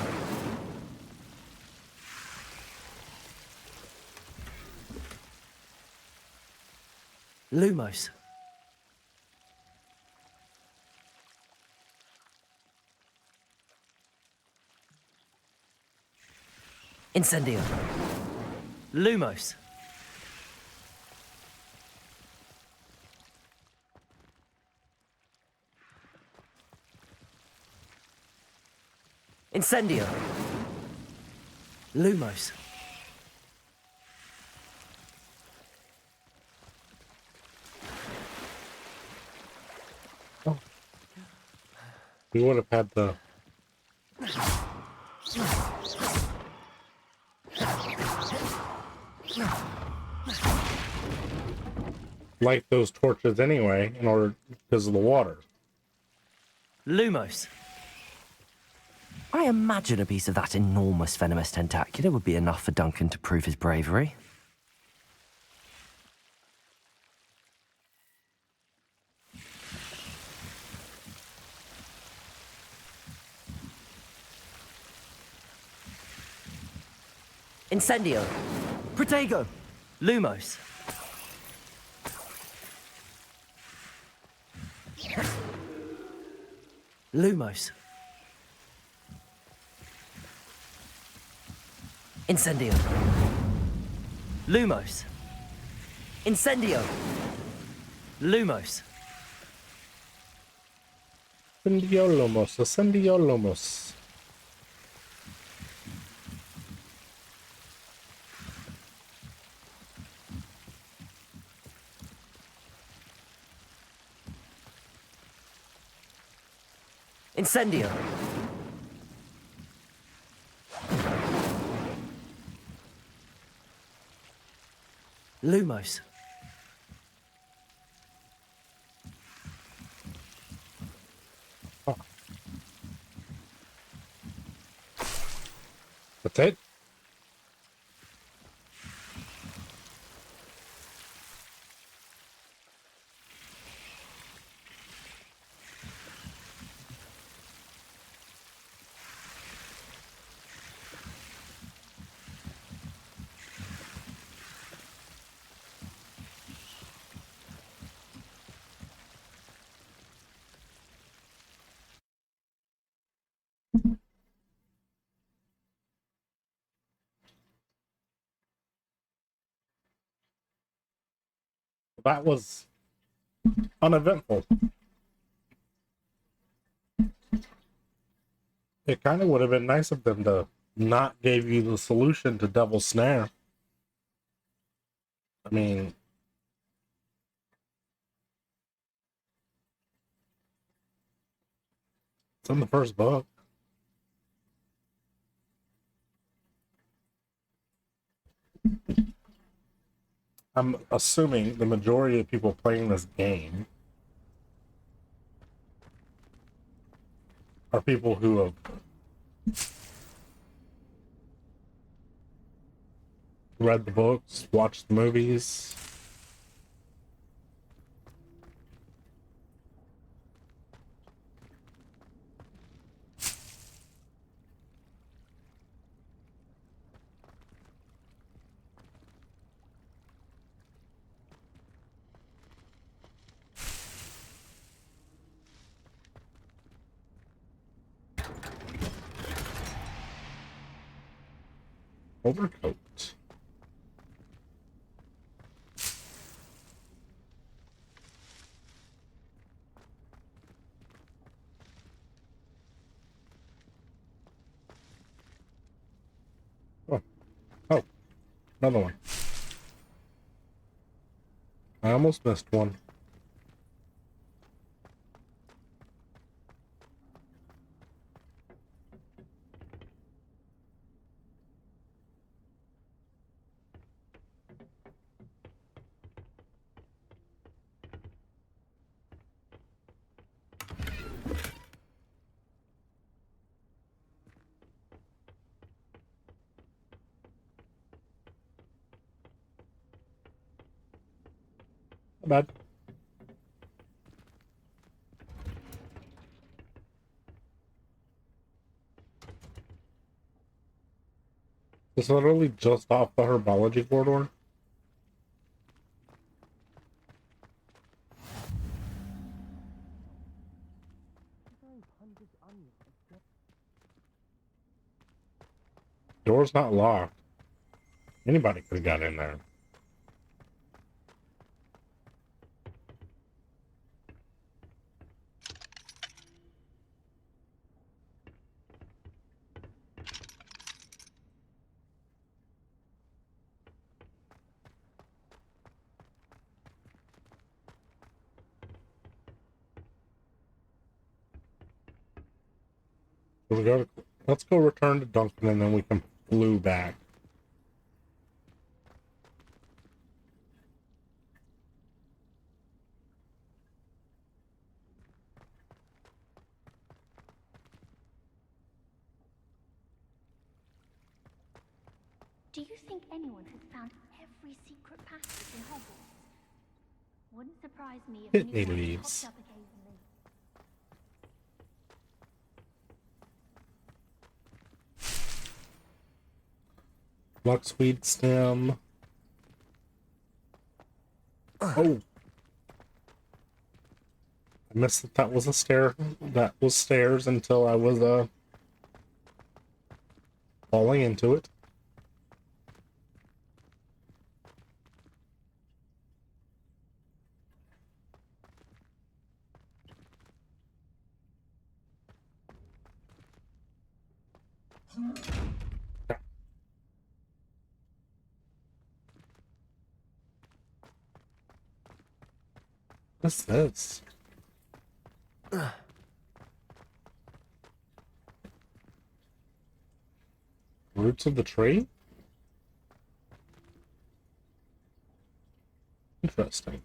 Lumos. Incendio. Lumos. Incendio. Lumos. Oh. We would have had the... light those torches anyway, in order, because of the water. Lumos. I imagine a piece of that enormous venomous tentacular would be enough for Duncan to prove his bravery. Incendio. Protego. Lumos. Lumos. Incendio. Lumos. Incendio. Lumos. Incendio Lomos, Incendio Lomos. Incendio. Lumos. Oh. That's it? That was uneventful. It kind of would have been nice of them to not give you the solution to Devil's Snare. I mean, it's in the first book. I'm assuming the majority of people playing this game are people who have read the books, watched the movies. Overcoat. Oh, oh, another one. I almost missed one. Not bad. It's literally just off the herbology corridor. Door's not locked. Anybody could have got in there. Let's go return to Duncan and then we can flew back. Do you think anyone has found every secret passage in Hogwarts? Wouldn't surprise me if Pitney new ones leaves. popped up occasionally. Luxweed stem. Oh. I missed that that was a stair. That was stairs until I was falling into it. What's this? Roots of the tree? Interesting.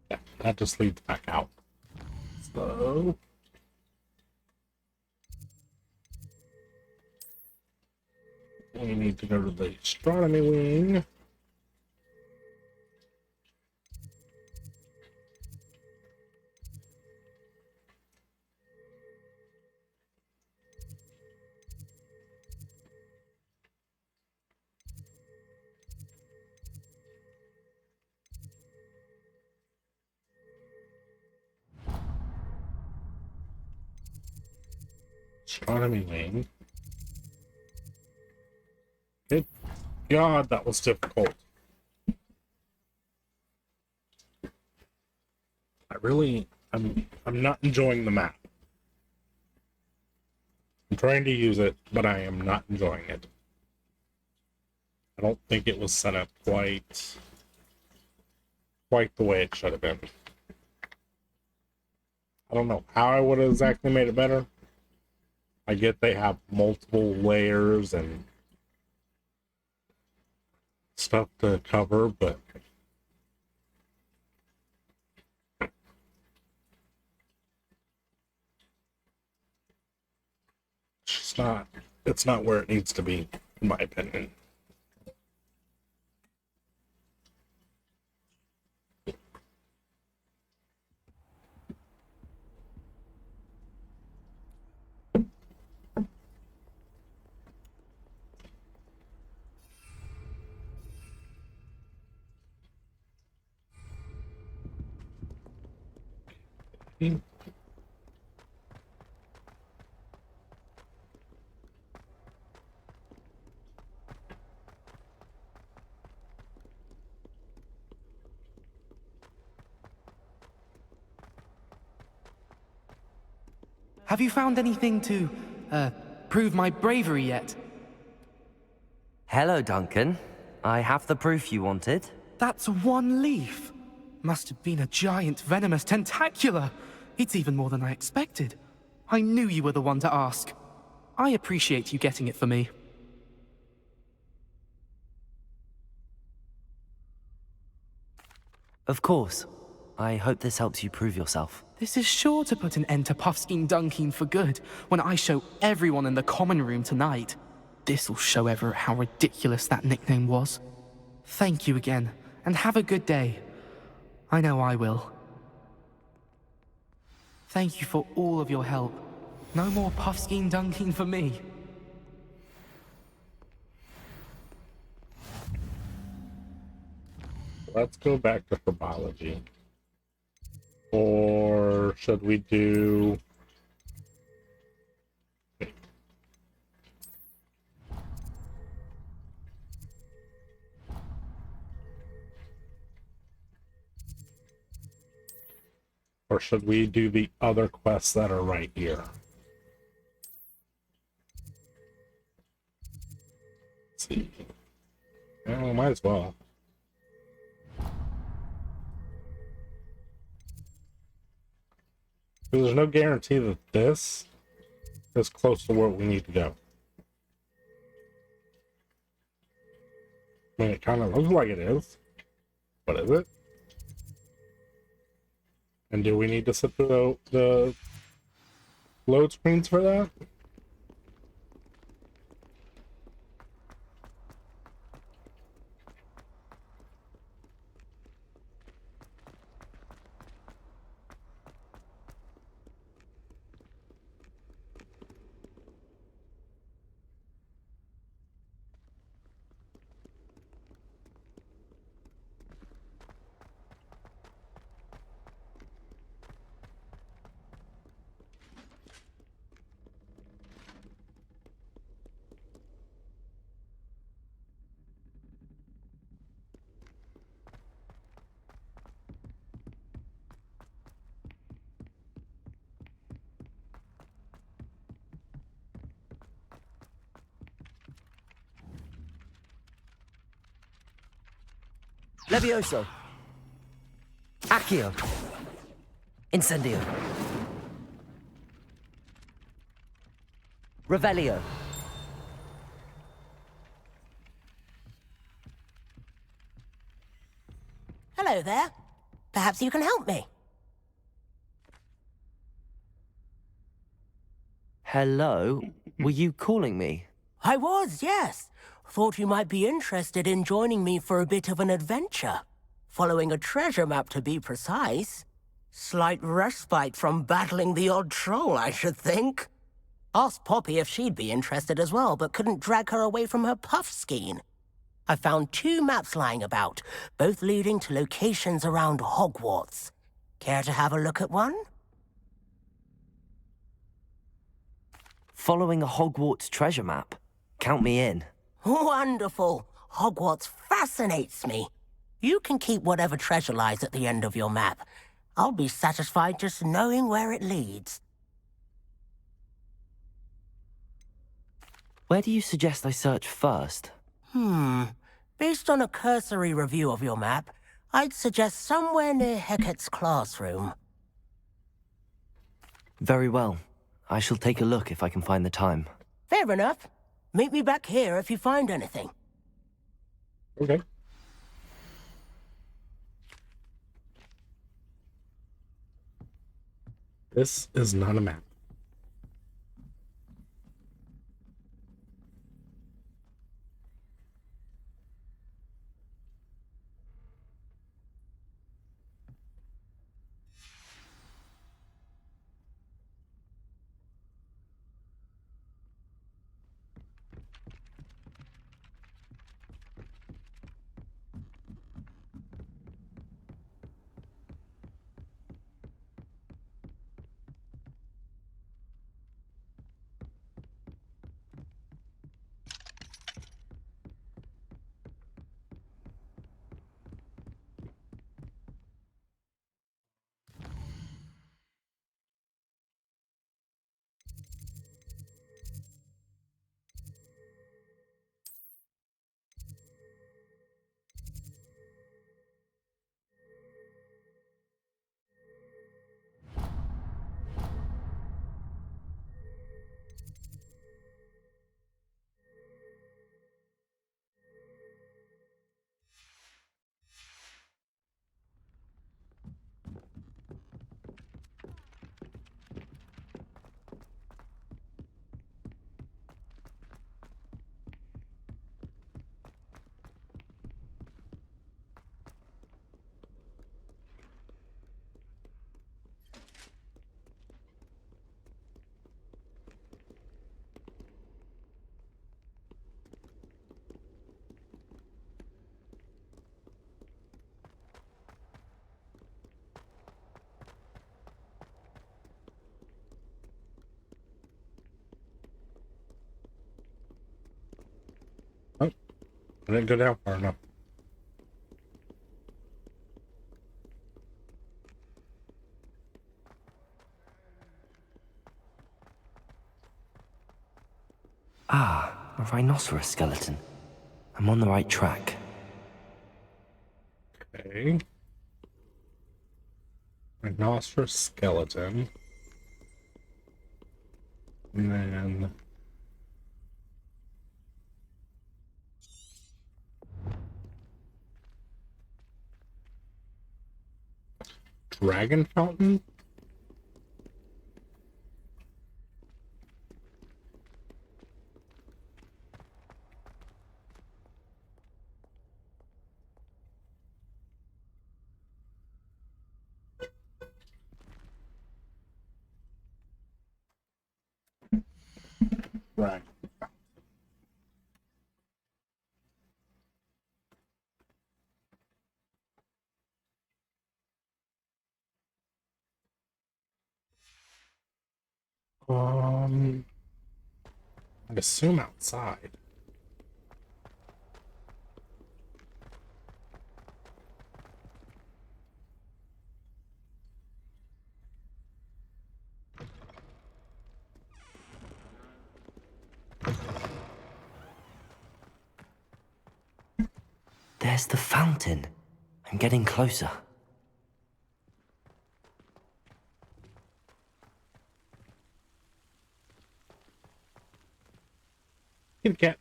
Yeah, that just leads back out. So we need to go to the astronomy wing. Economy wing. Good God, that was difficult. I'm not enjoying the map. I'm trying to use it, but I am not enjoying it. I don't think it was set up quite the way it should have been. I don't know how I would have exactly made it better. I get they have multiple layers and stuff to cover, but it's not where it needs to be, in my opinion. Have you found anything to, prove my bravery yet? Hello, Duncan. I have the proof you wanted. That's one leaf. Must have been a giant venomous tentacula. It's even more than I expected. I knew you were the one to ask. I appreciate you getting it for me. Of course. I hope this helps you prove yourself. This is sure to put an end to Puffskein Dunkeen for good when I show everyone in the common room tonight. This'll show Everett how ridiculous that nickname was. Thank you again, and have a good day. I know I will. Thank you for all of your help. No more Puffskein Dunkeen for me. Let's go back to herbology. Or should we do... Or should we do the other quests that are right here? Let's see. Oh, might as well. There's no guarantee that this is close to where we need to go. I mean, it kind of looks like it is, but is it? And do we need to set the load screens for that? Levioso. Accio. Incendio. Revelio. Hello there. Perhaps you can help me. Hello? Were you calling me? I was, yes. Thought you might be interested in joining me for a bit of an adventure. Following a treasure map, to be precise. Slight respite from battling the odd troll, I should think. Asked Poppy if she'd be interested as well, but couldn't drag her away from her Puffskein. I found 2 maps lying about, both leading to locations around Hogwarts. Care to have a look at one? Following a Hogwarts treasure map. Count me in. Wonderful. Hogwarts fascinates me. You can keep whatever treasure lies at the end of your map. I'll be satisfied just knowing where it leads. Where do you suggest I search first? Based on a cursory review of your map, I'd suggest somewhere near Hecat's classroom. Very well. I shall take a look if I can find the time. Fair enough. Meet me back here if you find anything. Okay. This is not a map. Oh, I didn't go down far enough. Ah, a rhinoceros skeleton. I'm on the right track. Okay. Rhinoceros skeleton. And then dragon fountain? Right. I'd assume outside. There's the fountain. I'm getting closer. Kid cat.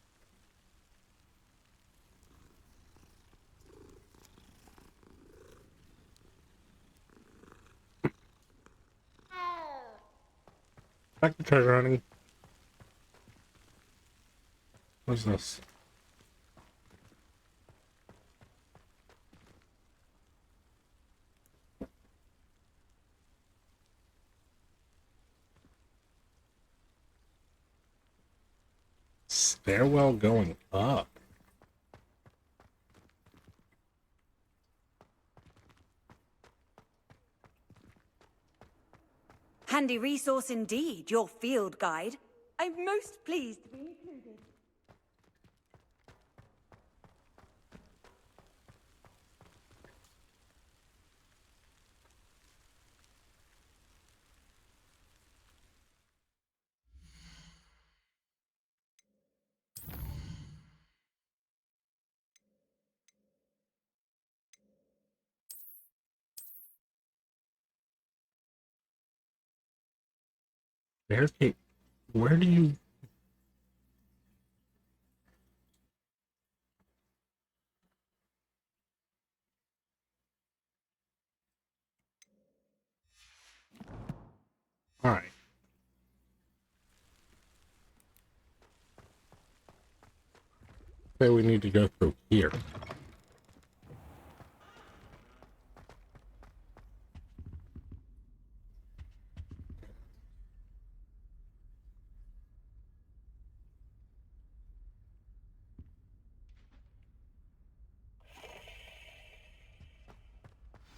Back to treasure hunting. What's this? Stairwell going up. Handy resource indeed, your field guide. I'm most pleased to be included. Barricade. Where do you... Alright. Say we need to go through here.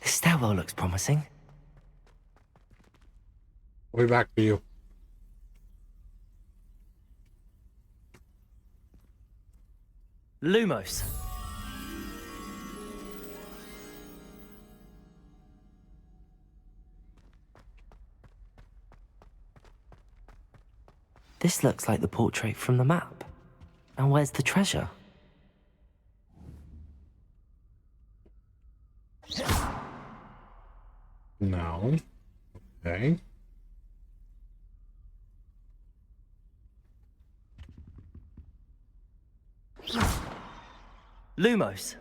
This stairwell looks promising. Way back to you. Lumos. This looks like the portrait from the map. And where's the treasure? No. Okay. Lumos.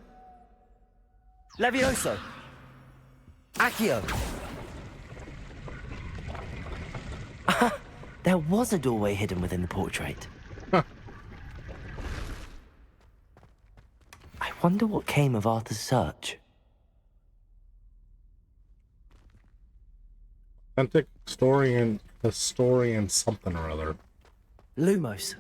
Levioso. Accio. There was a doorway hidden within the portrait. Huh. I wonder what came of Arthur's search. Authentic historian something or other. Lumos.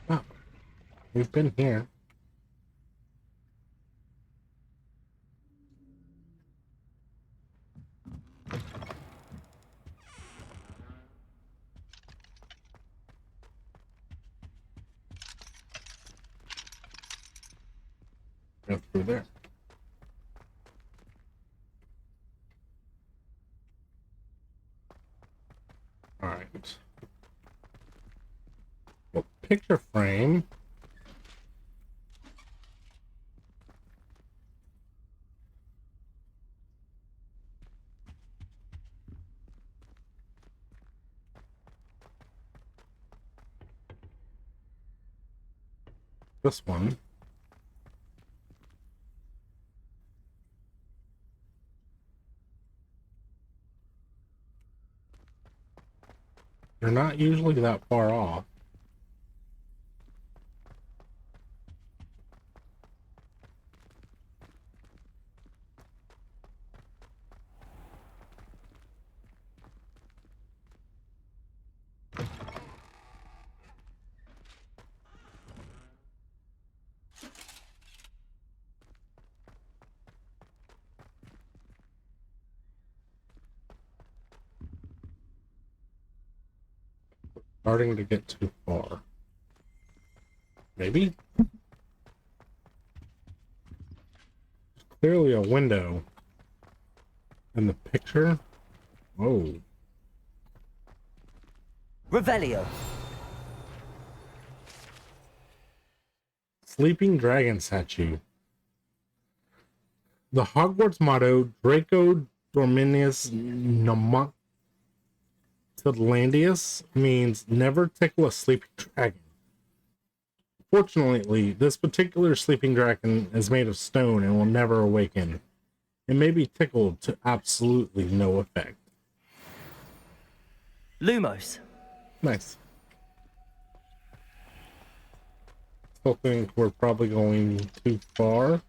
Oh, we've been here. Go through there. All right. Well, picture frame. This one. They're not usually that far off. Starting to get too far. Maybe? There's clearly a window in the picture. Whoa. Revelio. Sleeping Dragon statue. The Hogwarts motto, Draco Dorminius Nomontidlandius, means never tickle a sleeping dragon. Fortunately, this particular sleeping dragon is made of stone and will never awaken. It may be tickled to absolutely no effect. Lumos. Nice. still think we're probably going too far.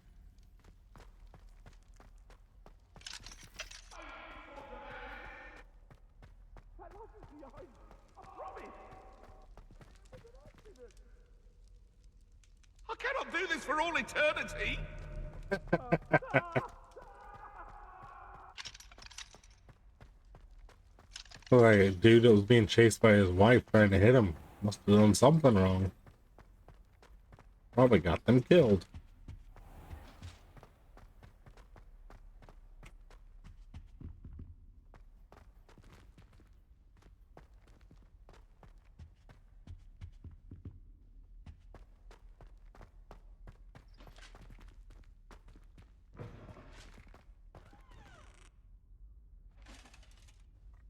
I cannot do this for all eternity. Like a dude that was being chased by his wife trying to hit him. Must have done something wrong. Probably got them killed.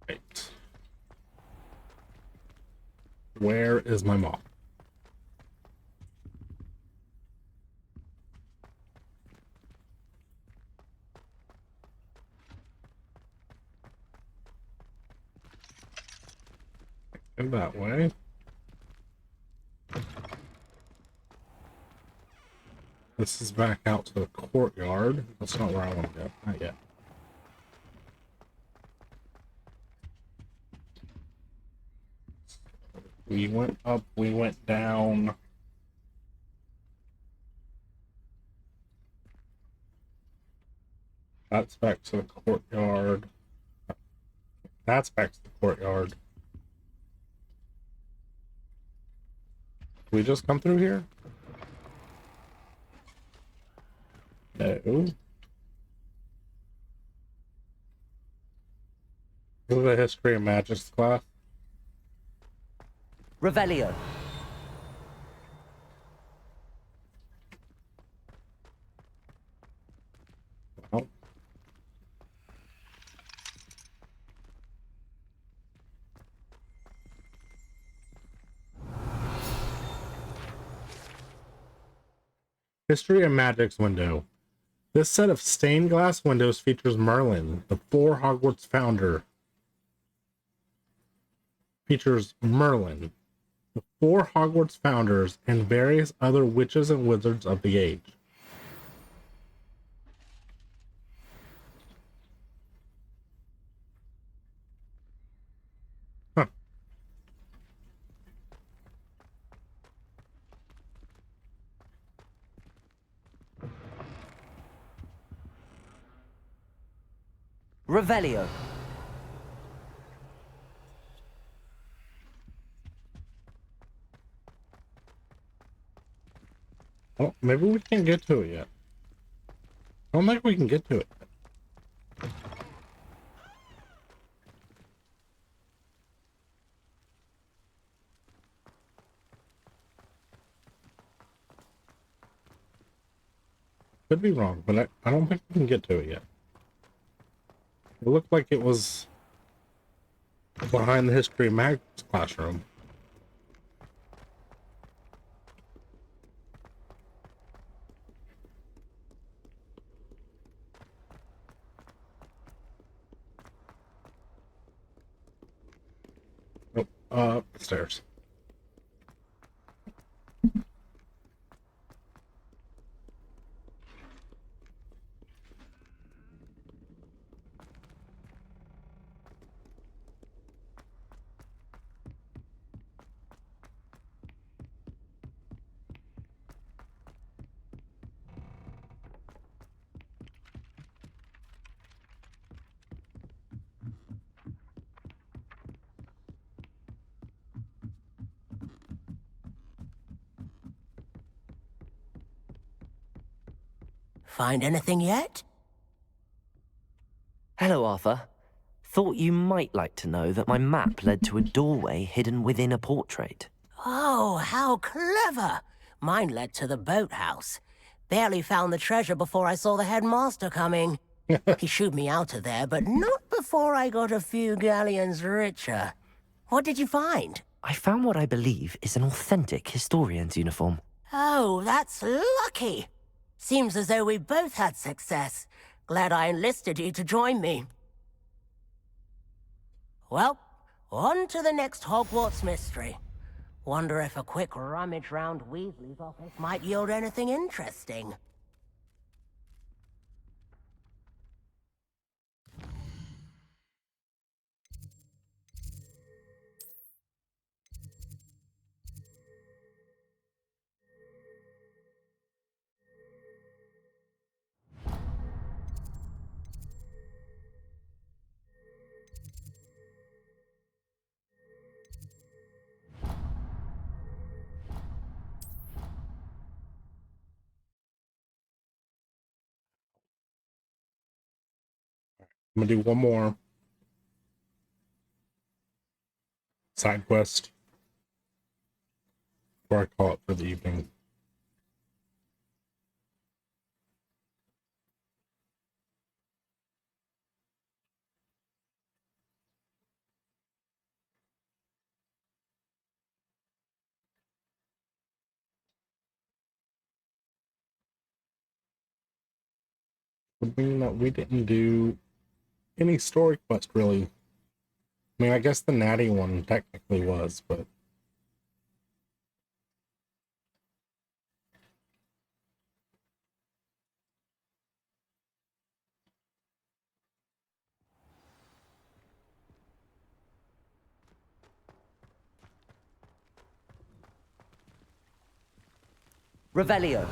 Right. Where is my mom? Go that way. This is back out to the courtyard. That's not where I want to go. Not yet. We went up, we went down. That's back to the courtyard. That's back to the courtyard. Did we just come through here? No. This is a history of magic class. Revelio. Well. History of Magic's window. This set of stained glass windows features Merlin, the 4 Hogwarts founder. Features Merlin, the 4 Hogwarts founders, and various other witches and wizards of the age. Huh. Revelio. Well, maybe we can't get to it yet. I don't think we can get to it. Could be wrong, but I don't think we can get to it yet. It looked like it was behind the History of Magic's classroom. Oh, upstairs. Find anything yet? Hello, Arthur. Thought you might like to know that my map led to a doorway hidden within a portrait. Oh, how clever! Mine led to the boathouse. Barely found the treasure before I saw the headmaster coming. He shooed me out of there, but not before I got a few galleons richer. What did you find? I found what I believe is an authentic historian's uniform. Oh, that's lucky. Seems as though we both had success. Glad I enlisted you to join me. Well, on to the next Hogwarts mystery. Wonder if a quick rummage round Weasley's office might yield anything interesting. I'm gonna do one more side quest before I call it for the evening. Would mean that we didn't do any story quest really. I mean, I guess the natty one technically was, but Revelio.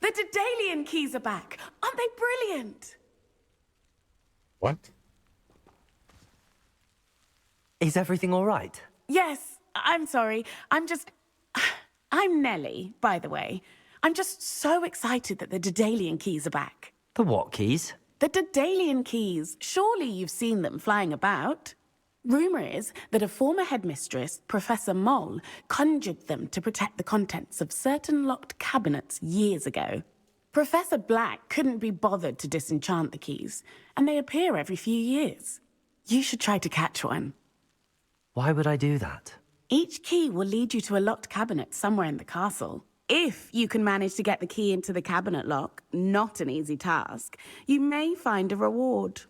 The Daedalian keys are back. Aren't they brilliant? what? Is everything all right? Yes, I'm sorry. I'm Nellie, by the way. I'm just so excited that the Daedalian keys are back. The what keys? The Daedalian keys. Surely you've seen them flying about. Rumour is that a former headmistress, Professor Moll, conjured them to protect the contents of certain locked cabinets years ago. Professor Black couldn't be bothered to disenchant the keys, and they appear every few years. You should try to catch one. Why would I do that? Each key will lead you to a locked cabinet somewhere in the castle. If you can manage to get the key into the cabinet lock, not an easy task, you may find a reward.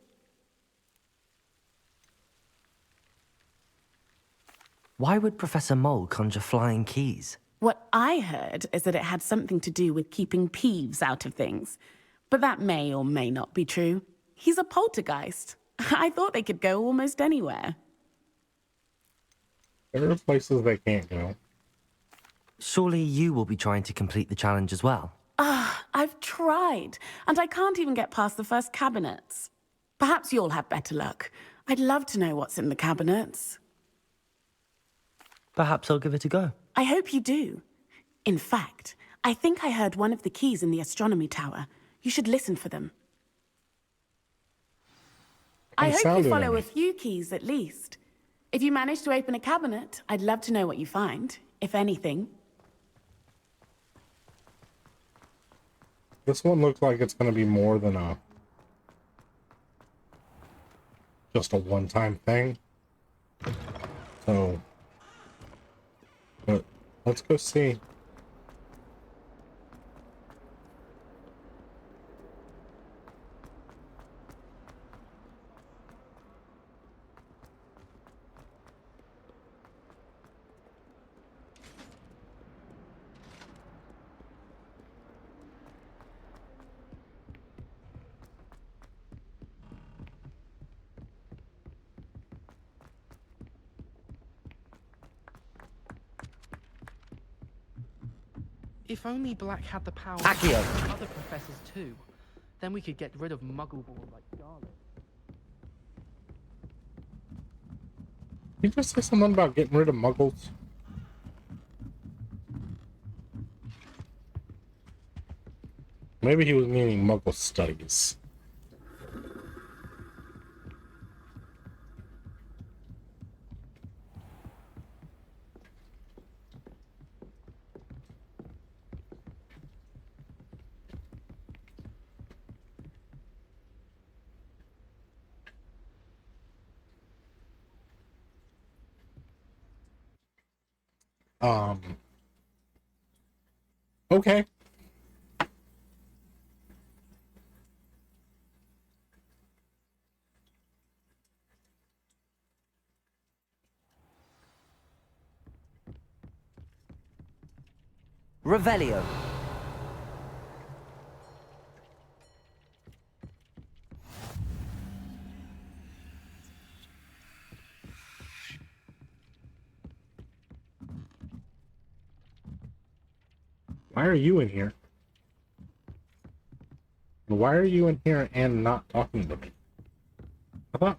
Why would Professor Mole conjure flying keys? What I heard is that it had something to do with keeping Peeves out of things. But that may or may not be true. He's a poltergeist. I thought they could go almost anywhere. There are places they can't go. Surely you will be trying to complete the challenge as well. I've tried, and I can't even get past the first cabinets. Perhaps you'll have better luck. I'd love to know what's in the cabinets. Perhaps I'll give it a go. I hope you do. In fact, I think I heard one of the keys in the astronomy tower. You should listen for them. I hope you follow a few keys at least. If you manage to open a cabinet, I'd love to know what you find, if anything. This one looks like it's going to be more than just a one-time thing. So, but let's go see. If only Black had the power Accio. of other professors too, then we could get rid of Muggle-Ball like garlic. Did you just say something about getting rid of muggles? Maybe he was meaning muggle studies. Okay. Revelio. Why are you in here? Why are you in here and not talking to me? I thought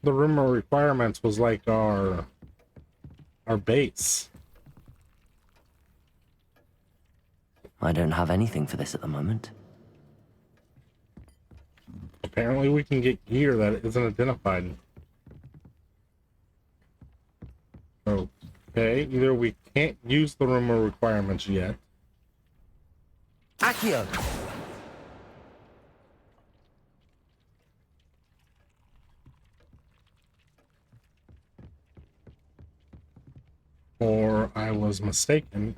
the room of requirements was like our base. I don't have anything for this at the moment. Apparently we can get gear that isn't identified. Okay, either we can't use the room of requirements yet. Accio! Or I was mistaken.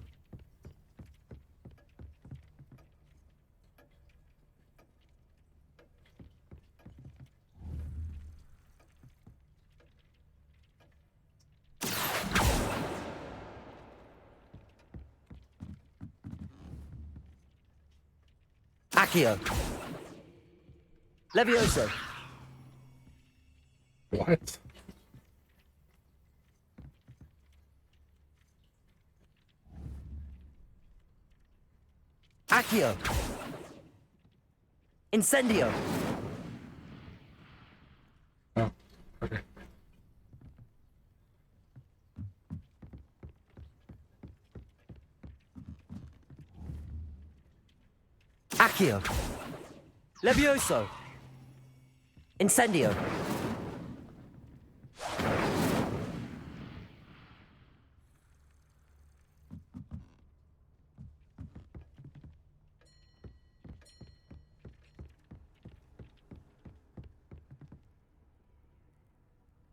Accio! Levioso! What? Accio! Incendio! Oh, okay. Accio! Levioso! Incendio!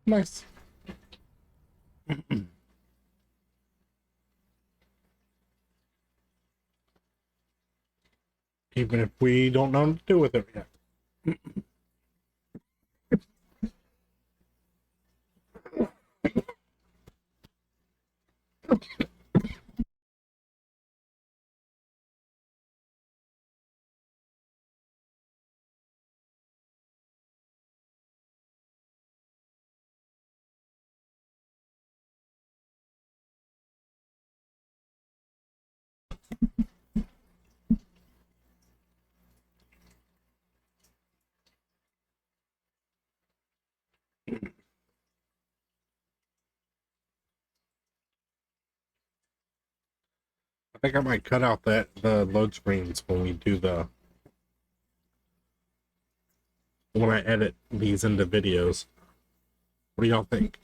Nice. Even if we don't know what to do with it yet. I think I might cut out the load screens when we do when I edit these into videos. What do y'all think?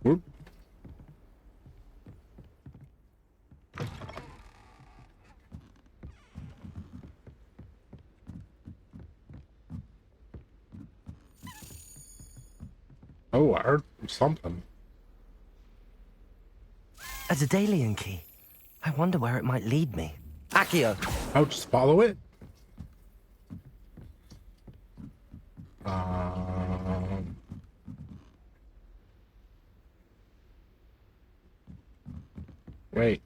Whoop. Oh, I heard something. A Daedalian key. I wonder where it might lead me. Accio! Oh, just follow it? Wait.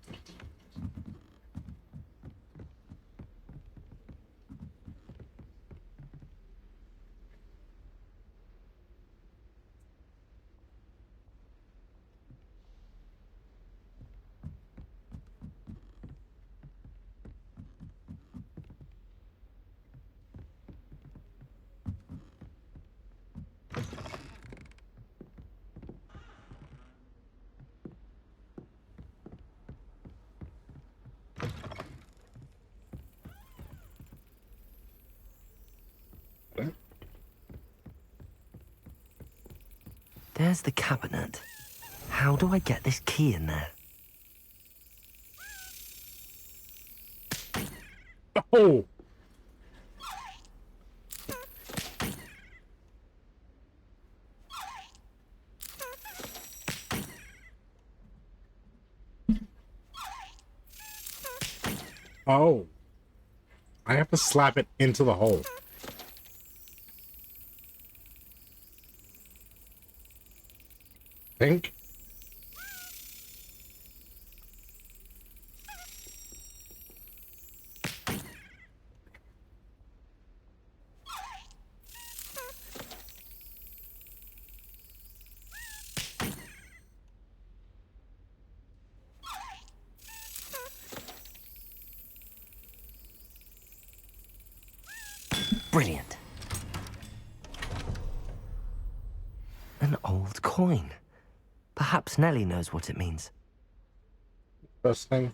There's the cabinet. How do I get this key in there? Oh! Oh. I have to slap it into the hole. Think. Brilliant. An old coin. Perhaps Nellie knows what it means. First thing.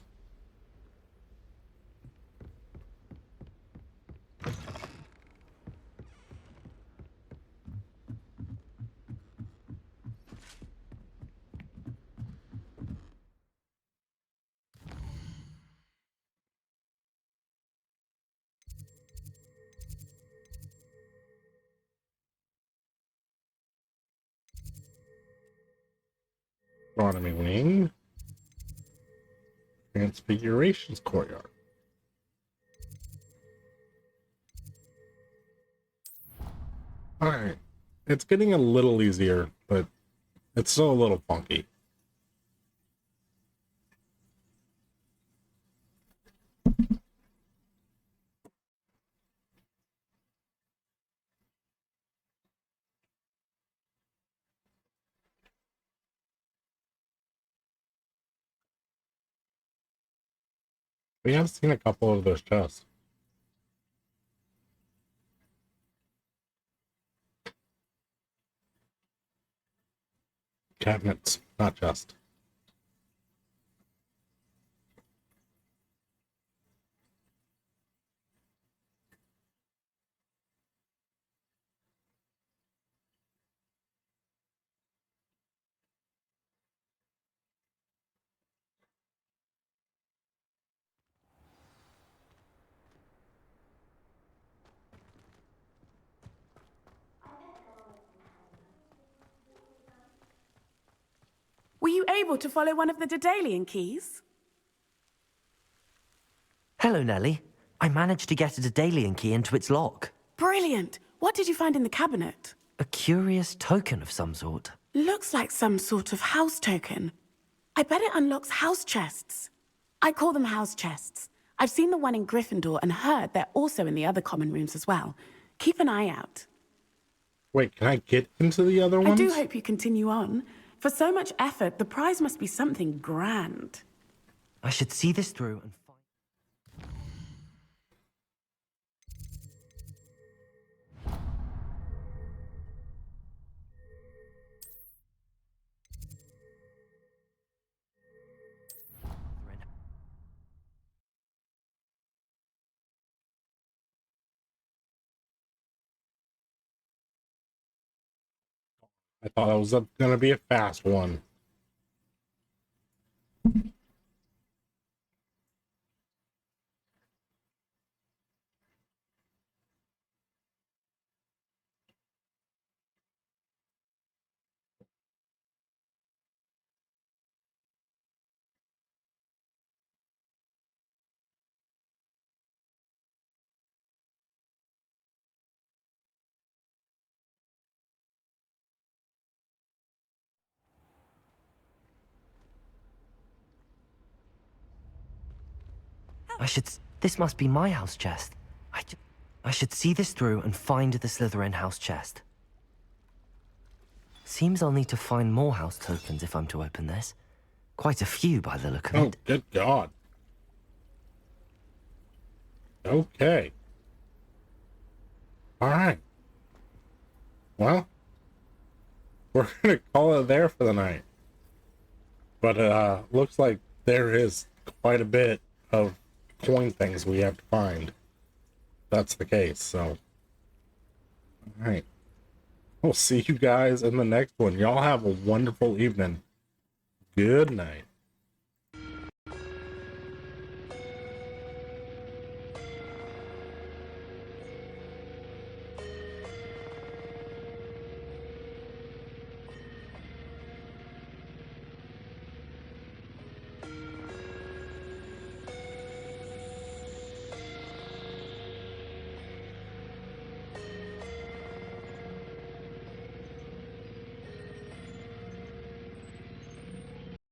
Astronomy wing. Transfigurations courtyard. Alright. It's getting a little easier, but it's still a little funky. We have seen a couple of those chests. Cabinets, not chests. Were you able to follow one of the Daedalian keys? Hello, Nellie. I managed to get a Daedalian key into its lock. Brilliant! What did you find in the cabinet? A curious token of some sort. Looks like some sort of house token. I bet it unlocks house chests. I call them house chests. I've seen the one in Gryffindor and heard they're also in the other common rooms as well. Keep an eye out. Wait, can I get into the other ones? I do hope you continue on. For so much effort, the prize must be something grand. I should see this through and find... I thought it was gonna be a fast one. This must be my house chest. I should see this through and find the Slytherin house chest. Seems I'll need to find more house tokens if I'm to open this. Quite a few by the look of it. Oh, good God. Okay. Alright. Well, we're gonna call it there for the night. But looks like there is quite a bit of coin things we have to find. That's the case, so. Alright. We'll see you guys in the next one. Y'all have a wonderful evening. Good night.